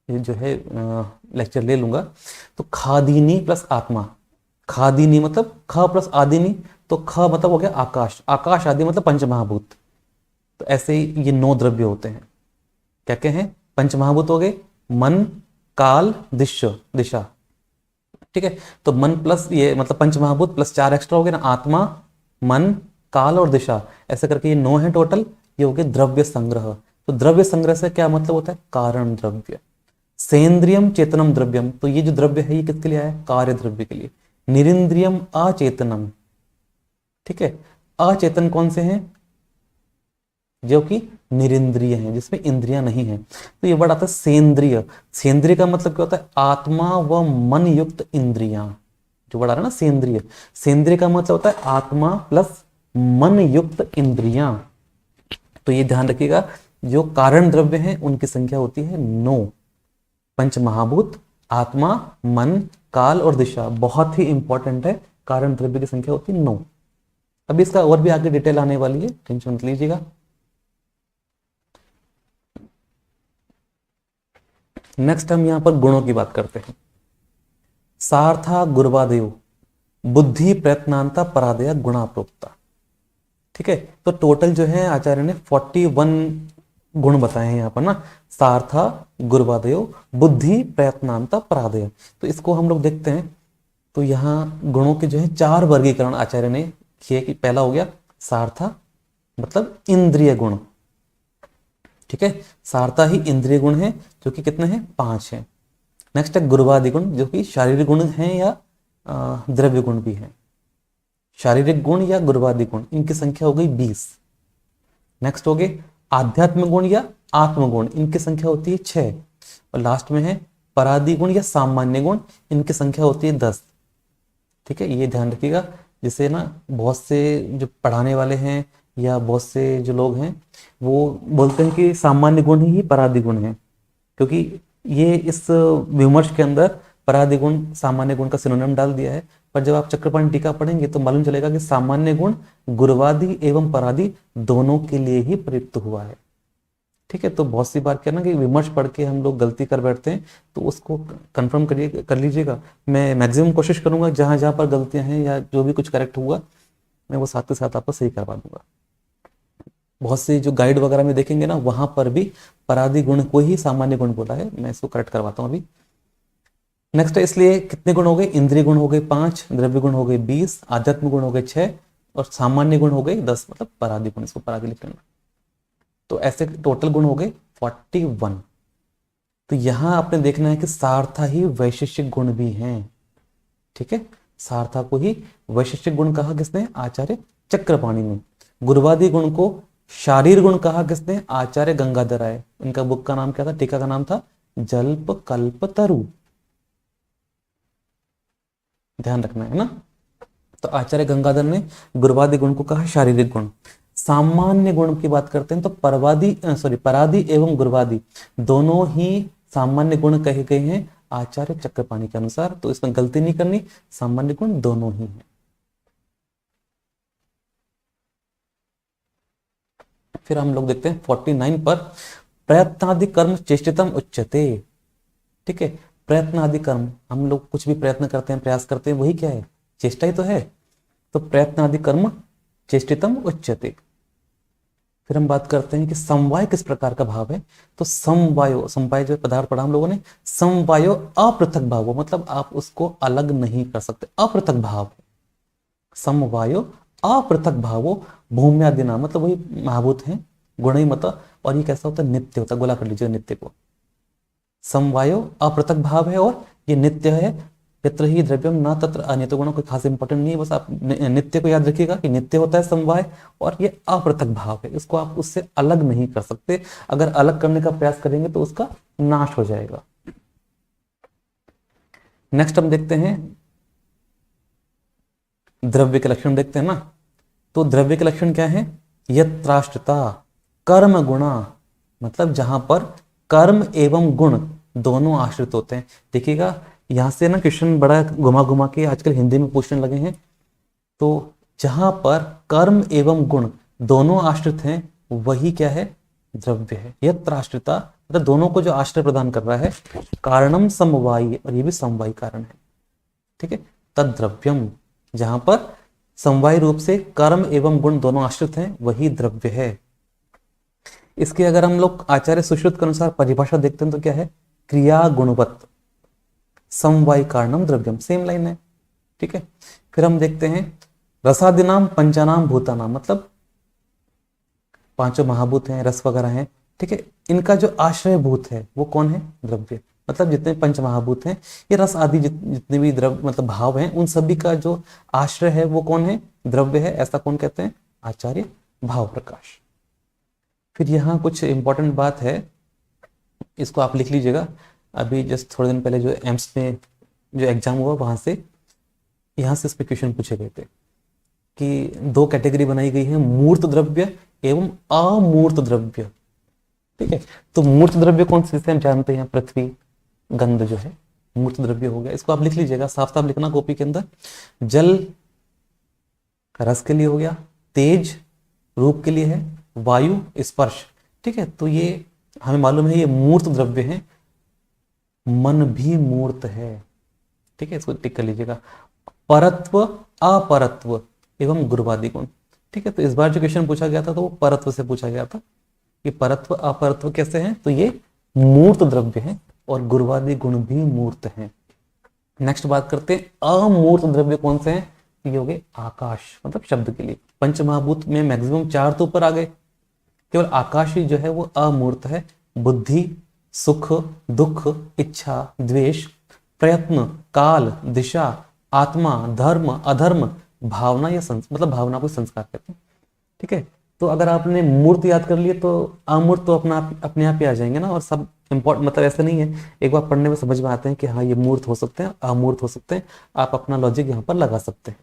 जो है लेक्चर ले लूंगा। तो खादिनी प्लस आत्मा, खादिनी मतलब ख प्लस आदिनी, तो ख मतलब हो गया आकाश, आकाश आदि मतलब पंचमहाभूत। तो ऐसे ही ये 9 द्रव्य होते हैं। क्या क्या हैं? पंचमहाभूत हो गए, मन, काल, दिशा। ठीक है, तो मन प्लस ये मतलब पंचमहाभूत प्लस 4 एक्स्ट्रा हो गए ना, आत्मा, मन, काल और दिशा, ऐसे करके ये 9 है टोटल। ये हो गए द्रव्य संग्रह। तो द्रव्य संग्रह से क्या मतलब होता है? कारण द्रव्य। सेंद्रियम चेतनम द्रव्यम, तो ये जो द्रव्य है ये किसके लिए आया? कार्य द्रव्य के लिए। निरिंद्रियम अचेतनम, ठीक है, अचेतन कौन से हैं? जो कि निरिंद्रिय हैं, जिसमें इंद्रियां नहीं है। तो ये वर्ड आता है सेंद्रिय। सेंद्रिय का मतलब क्या होता है? आत्मा व मन युक्त इंद्रियां। जो वर्ड आ रहा है ना सेंद्रिय, सेंद्रिय का मतलब होता है आत्मा प्लस मन युक्त इंद्रियां। तो ये ध्यान रखिएगा, जो कारण द्रव्य हैं उनकी संख्या होती है 9। पंचमहाभूत, आत्मा, मन, काल और दिशा, बहुत ही इंपॉर्टेंट है। कारण द्रव्य की संख्या होती है 9। अभी इसका और भी आगे डिटेल आने वाली है, टेंशन मत लीजिएगा। नेक्स्ट हम यहां पर गुणों की बात करते हैं। सार्था गुर्वादेव बुद्धि प्रयत्नांता परादया गुणा प्रोक्ता। ठीक है, तो टोटल जो है आचार्य ने 41 गुण बताए हैं यहाँ पर ना। सार्था गुर्वादेव बुद्धि प्रयत्नांता परादय। तो इसको हम लोग देखते हैं। तो यहाँ गुणों के जो है 4 वर्गीकरण आचार्य ने किए। कि पहला हो गया सार्था मतलब इंद्रिय गुण। ठीक है, सार्था ही इंद्रिय गुण है, जो कि कितने हैं? 5 हैं। नेक्स्ट है गुर्वादि गुण, जो कि शारीरिक गुण हैं या द्रव्य गुण भी हैं। शारीरिक गुण या गुर्वादि गुण, इनकी संख्या हो गई 20। नेक्स्ट हो गए आध्यात्मिक गुण या आत्मगुण, इनकी संख्या होती है 6। और लास्ट में है परादि गुण या सामान्य गुण, इनकी संख्या होती है 10। ठीक है, ये ध्यान रखिएगा। जैसे ना बहुत से जो पढ़ाने वाले हैं या बहुत से जो लोग हैं वो बोलते हैं कि सामान्य गुण ही परादि गुण है, क्योंकि ये इस विमर्श के अंदर परादि गुण सामान्य गुण का सिनोनिम डाल दिया है। पर जब आप चक्रपाणी टीका पढ़ेंगे तो मालूम चलेगा कि सामान्य गुण गुर्वादि एवं परादि दोनों के लिए ही प्रयुक्त हुआ है। ठीक है, तो बहुत सी बार क्या ना कि विमर्श पढ़ के हम लोग गलती कर बैठते हैं, तो उसको कंफर्म करिए, कर लीजिएगा। मैं मैक्सिमम कोशिश करूंगा जहां जहां पर गलतियां हैं या जो भी कुछ करेक्ट हुआ मैं वो साथ के साथ आपको सही करवा दूंगा। बहुत सी जो गाइड वगैरह में देखेंगे ना, वहां पर भी परादी गुण को ही सामान्य गुण बोला है। मैं इसको करेक्ट करवाता हूँ अभी। नेक्स्ट है, इसलिए कितने गुण हो गए? इंद्रिय गुण हो गए 5, द्रव्य गुण हो गए 20, आध्यात्म गुण हो गए 6 और सामान्य गुण हो गए 10, मतलब परादी गुण, इसको परादी लिख लेना। तो ऐसे टोटल गुण हो गए 41। तो यहां आपने देखना है कि सार्था ही वैशिष्टिक गुण भी हैं। ठीक है, सार्था को ही वैशिष्टिक गुण कहा किसने? आचार्य चक्रपाणि ने। गुरुवादी गुण को शारीर गुण कहा किसने? आचार्य गंगाधर राय। इनका बुक का नाम क्या था? टीका का नाम था जल्प कल्प तरु। ध्यान रखना है ना। तो आचार्य गंगाधर ने गुरुवादी गुण को कहा शारीरिक गुण। सामान्य गुण की बात करते हैं तो परादी एवं गुरुवादी दोनों ही सामान्य गुण कहे गए हैं आचार्य चक्रपाणि के अनुसार। तो इसमें गलती नहीं करनी, सामान्य गुण दोनों ही हैं। फिर हम लोग देखते हैं 49 पर, प्रयत्नादि कर्म चेष्टितम उच्यते। ठीक है, प्रयत्न आदि कर्म, हम लोग कुछ भी प्रयत्न करते हैं, प्रयास करते हैं, वही क्या है? चेष्टा ही तो है। तो प्रयत्न आदि कर्म चेष्टितम उच्यते। फिर हम बात करते हैं कि समवाय किस प्रकार का भाव है। तो समवायो, समवाय जो पदार्थ पढ़ा हम लोगों ने, समवायो अपृथक भाव, मतलब आप उसको अलग नहीं कर सकते, अपृथक भाव। समवायो अपृथक भावो भूम्यादि नाम, मतलब वही महाभूत है, गुण ही मत। और ये कैसा होता है? नित्य होता है। गोला कर लीजिएगा नित्य को। समवायो अपृथक भाव है और ये नित्य है। यत्र ही द्रव्यम न तत्र अनित्य गुण, कोई खास इंपॉर्टेंट नहीं है, बस आप नित्य को याद रखिएगा कि नित्य होता है समवाय और ये अपृथक भाव है। इसको आप उससे अलग नहीं कर सकते। अगर अलग करने का प्रयास करेंगे तो उसका नाश हो जाएगा। नेक्स्ट हम देखते हैं द्रव्य के लक्षण देखते हैं ना। तो द्रव्य के लक्षण क्या है? यत्राश्रिता कर्म गुणा, मतलब जहां पर कर्म एवं गुण दोनों आश्रित होते हैं। देखिएगा यहां से ना क्वेश्चन बड़ा घुमा घुमा के आजकल हिंदी में पूछने लगे हैं। तो जहां पर कर्म एवं गुण दोनों आश्रित हैं वही क्या है? द्रव्य है। यत्राश्रिता मतलब दोनों को जो आश्रय प्रदान कर रहा है। कारणम समवायी, और ये भी समवायी कारण है। ठीक है, तद द्रव्यम, जहां पर समवायी रूप से कर्म एवं गुण दोनों आश्रित हैं वही द्रव्य है। इसके अगर हम लोग आचार्य सुश्रुत के अनुसार परिभाषा देखते हैं तो क्या है? क्रिया गुणवत समवायी कारणम द्रव्यम, सेम लाइन है। ठीक है, फिर हम देखते हैं रसादिनाम पंचानाम भूतानाम, मतलब पांचों महाभूत हैं, रस वगैरह हैं। ठीक है, इनका जो आश्रय भूत है वो कौन है? द्रव्य। मतलब जितने पंच महाभूत हैं, ये रस आदि जितने भी द्रव्य मतलब भाव हैं, उन सभी का जो आश्रय है वो कौन है? द्रव्य है। ऐसा कौन कहते हैं? आचार्य भाव प्रकाश। फिर यहाँ कुछ इंपॉर्टेंट बात है, इसको आप लिख लीजिएगा। अभी जस्ट थोड़े दिन पहले जो एम्स में जो एग्जाम हुआ वहां से यहाँ से इस पे क्वेश्चन पूछे गए थे कि दो कैटेगरी बनाई गई है, मूर्त द्रव्य एवं अमूर्त द्रव्य। ठीक है, तो मूर्त द्रव्य कौन से हम जानते हैं? पृथ्वी, गंध जो है मूर्त द्रव्य हो गया। इसको आप लिख लीजिएगा, साफ साफ लिखना कॉपी के अंदर। जल रस के लिए हो गया, तेज रूप के लिए है, वायु स्पर्श। ठीक है, तो ये हमें मालूम है ये मूर्त द्रव्य है। मन भी मूर्त है। ठीक है, इसको टिक कर लीजिएगा। परत्व अपरत्व एवं गुरुवादी गुण। ठीक है, तो इस बार जो क्वेश्चन पूछा गया था तो वो परत्व से पूछा गया था कि परत्व अपरत्व कैसे हैं। तो ये मूर्त द्रव्य है और गुरुवादी गुण भी मूर्त हैं। नेक्स्ट बात करते हैं अमूर्त द्रव्य कौन से हैं। ये हो गए आकाश, मतलब शब्द के लिए। पंच महाभूत में मैक्सिमम 4 तो ऊपर आ गए, केवल आकाश ही जो है वो अमूर्त है। बुद्धि, सुख, दुख, इच्छा, द्वेष, प्रयत्न, काल, दिशा, आत्मा, धर्म, अधर्म, भावना या मतलब भावना को संस्कार कहते हैं। ठीक है, तो अगर आपने मूर्त याद कर लिए तो अमूर्त तो अपने आप ही आ जाएंगे ना। और सब इंपॉर्टेंट, मतलब ऐसा नहीं है, एक बार पढ़ने में समझ में आते हैं कि हाँ ये मूर्त हो सकते हैं, अमूर्त हो सकते हैं। आप अपना लॉजिक यहाँ पर लगा सकते हैं।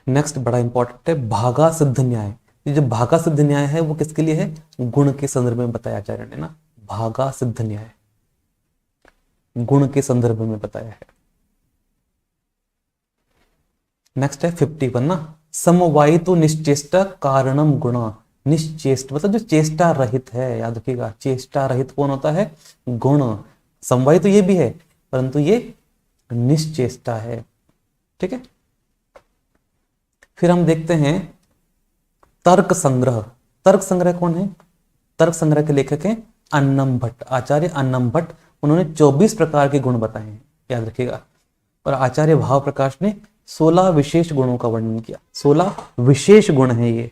नेक्स्ट बड़ा इंपॉर्टेंट है भागा सिद्ध न्याय। ये जो भागा सिद्ध न्याय है वो किसके लिए है? गुण के संदर्भ में बताया आचार्य ने ना। भागा सिद्ध न्याय गुण के संदर्भ में बताया है। नेक्स्ट है 51 ना, समवायितु निश्चेष्ट कारणम गुणा। निश्चेष्ट मतलब जो चेष्टा रहित है, याद रखिएगा चेष्टा रहित कौन होता है, गुण। समवायी तो ये भी है परंतु ये निश्चेष्टा है। ठीक है, फिर हम देखते हैं तर्क संग्रह। तर्क संग्रह कौन है, तर्क संग्रह के लेखक हैं अन्नम भट्ट, आचार्य अन्नम भट्ट। उन्होंने 24 प्रकार के गुण बताए हैं, याद रखिएगा। और आचार्य भाव प्रकाश ने 16 विशेष गुणों का वर्णन किया। 16 विशेष गुण है ये,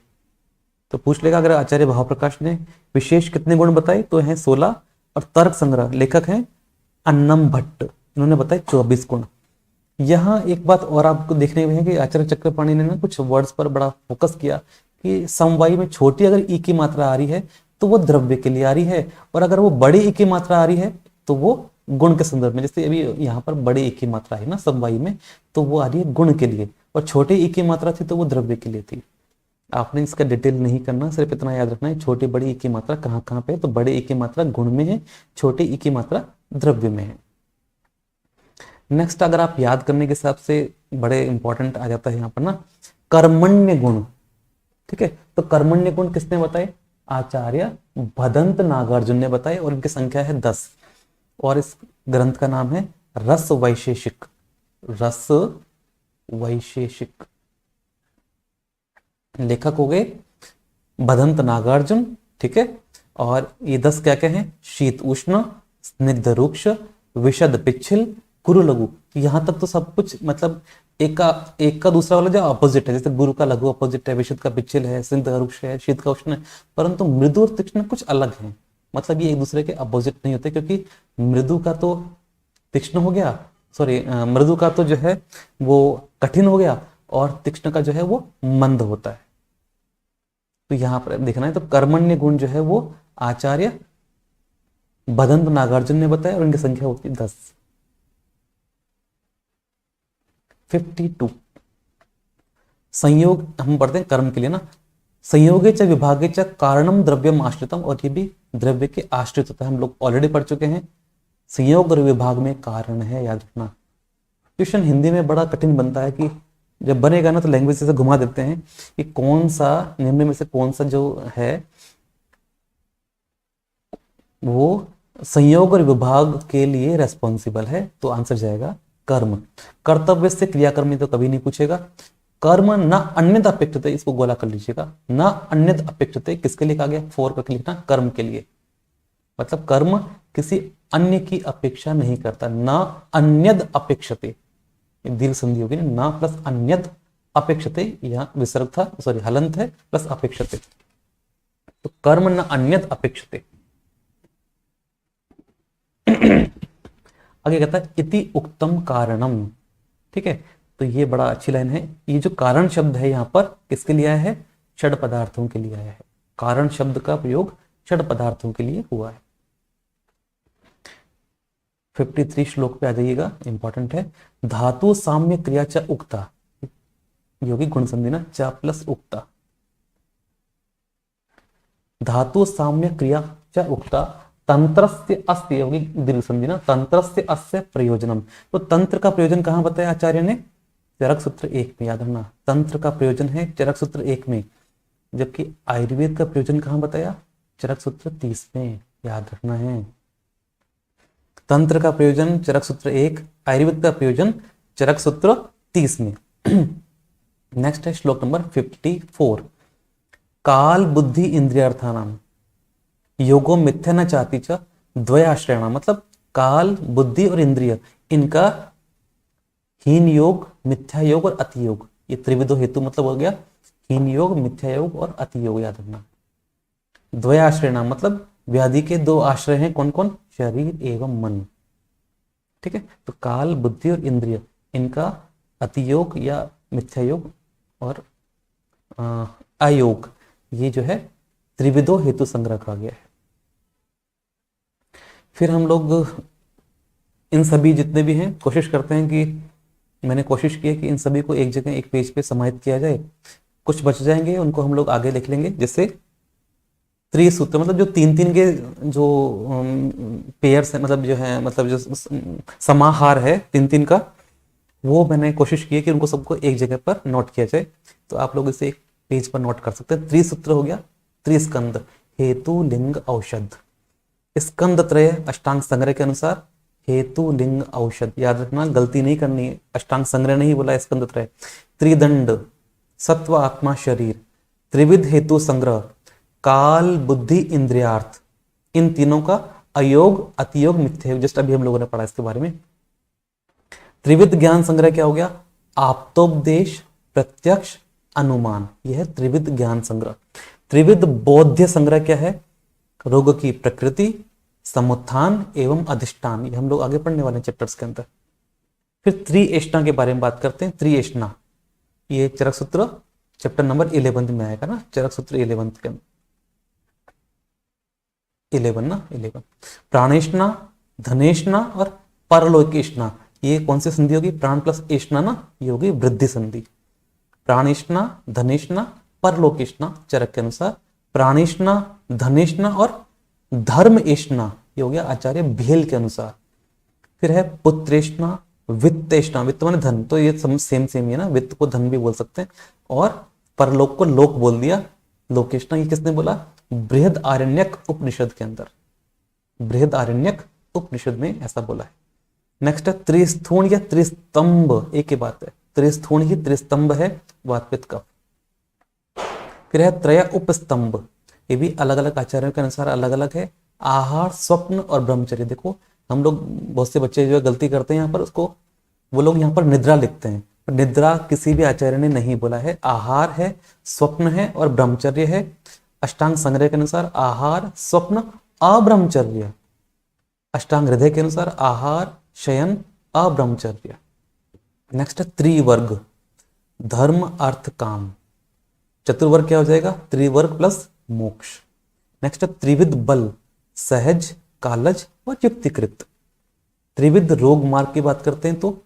तो पूछ लेगा अगर आचार्य भाव प्रकाश ने विशेष कितने गुण बताए तो हैं 16। और तर्क संग्रह लेखक हैं अन्नम भट्ट, इन्होंने बताए 24 गुण। यहाँ एक बात और आपको देखने में है कि आचार्य चक्रपाणी ने ना कुछ वर्ड्स पर बड़ा फोकस किया कि समवायी में छोटी अगर ई की मात्रा आ रही है तो वो द्रव्य के लिए आ रही है, और अगर वो बड़ी ई की मात्रा आ रही है तो वो गुण के संदर्भ में। जैसे अभी यहाँ पर बड़े ई की मात्रा है ना समवायी में, तो वो आ रही है गुण के लिए, और छोटे ई की मात्रा थी तो वो द्रव्य के लिए थी। आपने इसका डिटेल नहीं करना, सिर्फ इतना याद रखना है छोटी बड़ी ई की मात्रा कहाँ कहाँ पे है। तो बड़े ई की मात्रा गुण में है, छोटे ई की मात्रा द्रव्य में है। नेक्स्ट अगर आप याद करने के हिसाब से बड़े इंपॉर्टेंट आ जाता है यहाँ पर ना कर्मण्य गुण। ठीक है, तो कर्मण्य गुण किसने बताए, आचार्य भदंत नागार्जुन ने बताए, और इनकी संख्या है 10। और इस ग्रंथ का नाम है रस वैशेषिक। रस वैशेषिक, लेखक हो गए भदंत नागार्जुन। ठीक है, और ये 10 क्या क्या हैं, शीत उष्ण, स्निग्ध रुक्ष, विशद पिच्छिल, गुरु लघु। यहां तक तो सब कुछ मतलब एक का दूसरा वाला जो अपोजिट है, जैसे गुरु का लघु अपोजिट है, विशद का पिच्छिल है, स्निग्ध रुक्ष है, शीत का उष्ण है, परंतु मृदु और तीक्ष्ण कुछ अलग हैं। मतलब ये एक दूसरे के अपोजिट नहीं होते, क्योंकि मृदु का तो तीक्ष्ण हो गया, सॉरी मृदु का तो जो है वो कठिन हो गया, और तीक्ष्ण का जो है वो मंद होता है। तो यहां पर देखना है, तो कर्मण्य गुण जो है वो आचार्य भदंत नागार्जुन ने बताया, और इनकी संख्या होती है 10। 52 संयोग हम पढ़ते हैं कर्म के लिए ना, संयोगे च विभागे च कारणम द्रव्यम आश्रितम, और ये भी द्रव्य के आश्रित होता है। हम लोग ऑलरेडी पढ़ चुके हैं, संयोग और विभाग में कारण है, याद रखना। क्वेश्चन हिंदी में बड़ा कठिन बनता है कि जब बनेगा ना तो लैंग्वेज से घुमा देते हैं कि कौन सा निम्न में से कौन सा जो है वो संयोग और विभाग के लिए रेस्पॉन्सिबल है, तो आंसर जाएगा कर्म। कर्तव्य से क्रियाकर्मी तो कभी नहीं पूछेगा। कर्म न अन्यद अपेक्षते, इसको गोला कर लीजिएगा, न अन्यद अपेक्षते किसके लिए कहा गया, 4 करके लिखना, कर्म के लिए। मतलब कर्म किसी अन्य की अपेक्षा नहीं करता, न अन्यद अपेक्षते, दीर्घ संधि होगी ना प्लस अन्यद अपेक्षते, यहाँ विसर्ग था, सॉरी हलंत है, प्लस अपेक्षते, तो कर्म न अन्यद अपेक्षते। आगे कहता है इति उक्तम कारणम। ठीक है, तो ये बड़ा अच्छी लाइन है। ये जो कारण शब्द है यहाँ पर किसके लिए आया है, जड़ पदार्थों के लिए आया है। कारण शब्द का प्रयोग जड़ पदार्थों के लिए हुआ है। 53 श्लोक पे आ जाइएगा, इंपॉर्टेंट है। धातु साम्य क्रिया च उक्ता, योगी गुण संधि ना, च प्लस उक्ता। धातु साम्य क्रिया च उक्ता, तंत्रस्य अस्ति, होगी दीर्घ संधि ना, तंत्रस्य अस्य प्रयोजनम। तो तंत्र का प्रयोजन कहां बताया आचार्य ने, चरक सूत्र 1 में, याद रखना। तंत्र का प्रयोजन है चरक सूत्र 1 में, जबकि आयुर्वेद का प्रयोजन कहां बताया, चरक सूत्र 30 में, याद रखना है। तंत्र का प्रयोजन चरक सूत्र 1, आयुर्वेद का प्रयोजन चरक सूत्र 30 में। नेक्स्ट है श्लोक नंबर 54। काल बुद्धि इंद्रियार्थानाम योगो मिथ्या न चाहती च द्वयाश्रयणा। मतलब काल बुद्धि और इंद्रिय, इनका हीन योग, मिथ्या योग और अति योग, ये त्रिविधो हेतु मतलब हो गया हीन योग, मिथ्या योग और अति योग, याद रखना। द्वयाश्रयणा मतलब व्याधि के 2 आश्रय हैं, कौन कौन, शरीर एवं मन। ठीक है, तो काल बुद्धि और इंद्रिय, इनका अति योग या मिथ्या योग और अयोग, ये जो है त्रिविधो हेतु संग्रह कहा गया है। फिर हम लोग इन सभी जितने भी हैं कोशिश करते हैं कि, मैंने कोशिश की है कि इन सभी को एक जगह एक पेज पे समाहित किया जाए। कुछ बच जाएंगे उनको हम लोग आगे लिख लेंगे, जैसे त्रिसूत्र, मतलब जो 3-3 के जो पेयर्स है, मतलब जो है, मतलब जो समाहार है 3-3 का, वो मैंने कोशिश की है कि उनको सबको एक जगह पर नोट किया जाए। तो आप लोग इसे एक पेज पर नोट कर सकते हैं। त्रिसूत्र हो गया, त्रिस्कंद, हेतु लिंग औषध। स्कंद त्रय अष्टांग संग्रह के अनुसार हेतु लिंग औषध, याद रखना, गलती नहीं करनी है, अष्टांग संग्रह नहीं बोला, स्कंद त्रय। त्रिदंड, सत्व आत्मा शरीर। त्रिविध हेतु संग्रह, काल बुद्धि इंद्रियार्थ। इन तीनों का अयोग अतियोग मिथ्या योग, जस्ट अभी हम लोगों ने पढ़ा इसके बारे में। त्रिविध ज्ञान संग्रह क्या हो गया, आप्तोपदेश, प्रत्यक्ष, अनुमान, यह है त्रिविध ज्ञान संग्रह। त्रिविध बोध्य संग्रह क्या है, रोग की प्रकृति, समुत्थान एवं अधिष्ठान, ये हम लोग आगे पढ़ने वाले चैप्टर्स के अंदर। फिर त्रिएष्णा के बारे में बात करते हैं। त्रिएष्णा ये चरक सूत्र चैप्टर नंबर 11 में आएगा ना, चरक सूत्र 11 के अंदर, 11। प्राणेष्णा, धनेष्णा और परलोकेष्णा, ये कौन सी संधि होगी, प्राण प्लस एष्णा ना, ये होगी वृद्धि संधि। प्राणेष्णा, धनेष्णा, परलोकेष्णा चरक के अनुसार। प्राणेष्णा, धनेष्णा और धर्म एष्णा, ये हो गया आचार्य भेल के अनुसार। फिर है पुत्रेष्णा, वित्तेष्णा, वित्त माने धन, तो ये सेम ही है ना, वित्त को धन भी बोल सकते हैं, और परलोक को लोक बोल दिया। लोकेष्णा ये किसने बोला, बृहद आरण्यक उपनिषद के अंदर, बृहद आरण्यक उपनिषद में ऐसा बोला है। नेक्स्ट है त्रिस्थूण या त्रिस्तंभ, एक ही बात है, त्रिस्थूण ही त्रिस्तंभ है, वात पित्त कफ। फिर है त्रय उपस्तंभ, ये भी अलग अलग आचार्यों के अनुसार अलग अलग है। आहार, स्वप्न और ब्रह्मचर्य। देखो हम लोग बहुत से बच्चे जो है गलती करते हैं यहाँ पर, उसको वो लोग यहाँ पर निद्रा लिखते हैं, पर निद्रा किसी भी आचार्य ने नहीं बोला है। आहार है, स्वप्न है और ब्रह्मचर्य है। अष्टांग संग्रह के अनुसार आहार, स्वप्न, अब्रह्मचर्य। अष्टांग हृदय के अनुसार आहार, शयन, अब्रह्मचर्य। नेक्स्ट है त्रिवर्ग, धर्म अर्थ काम। चतुर्वर्ग क्या हो जाएगा, त्रिवर्ग प्लस मोक्ष। नेक्स्ट है त्रिविध बल, सहज, कालज और युक्तिकृत। त्रिविध रोग मार्ग की बात करते हैं तो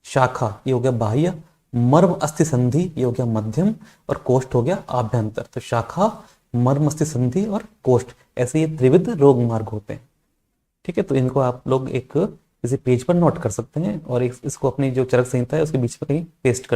शाखा ये हो गया बाह्य, मर्म अस्थि संधि ये हो गया मध्यम, और कोष्ठ हो गया आभ्यंतर। तो शाखा, मर्म अस्थि संधि और कोष्ठ, ऐसे ये त्रिविध रोग मार्ग होते हैं। ठीक है, तो इनको आप लोग एक किसी पेज पर नोट कर सकते हैं, और इसको अपनी जो चरक संहिता है उसके बीच में कहीं पेस्ट कर लीजिए।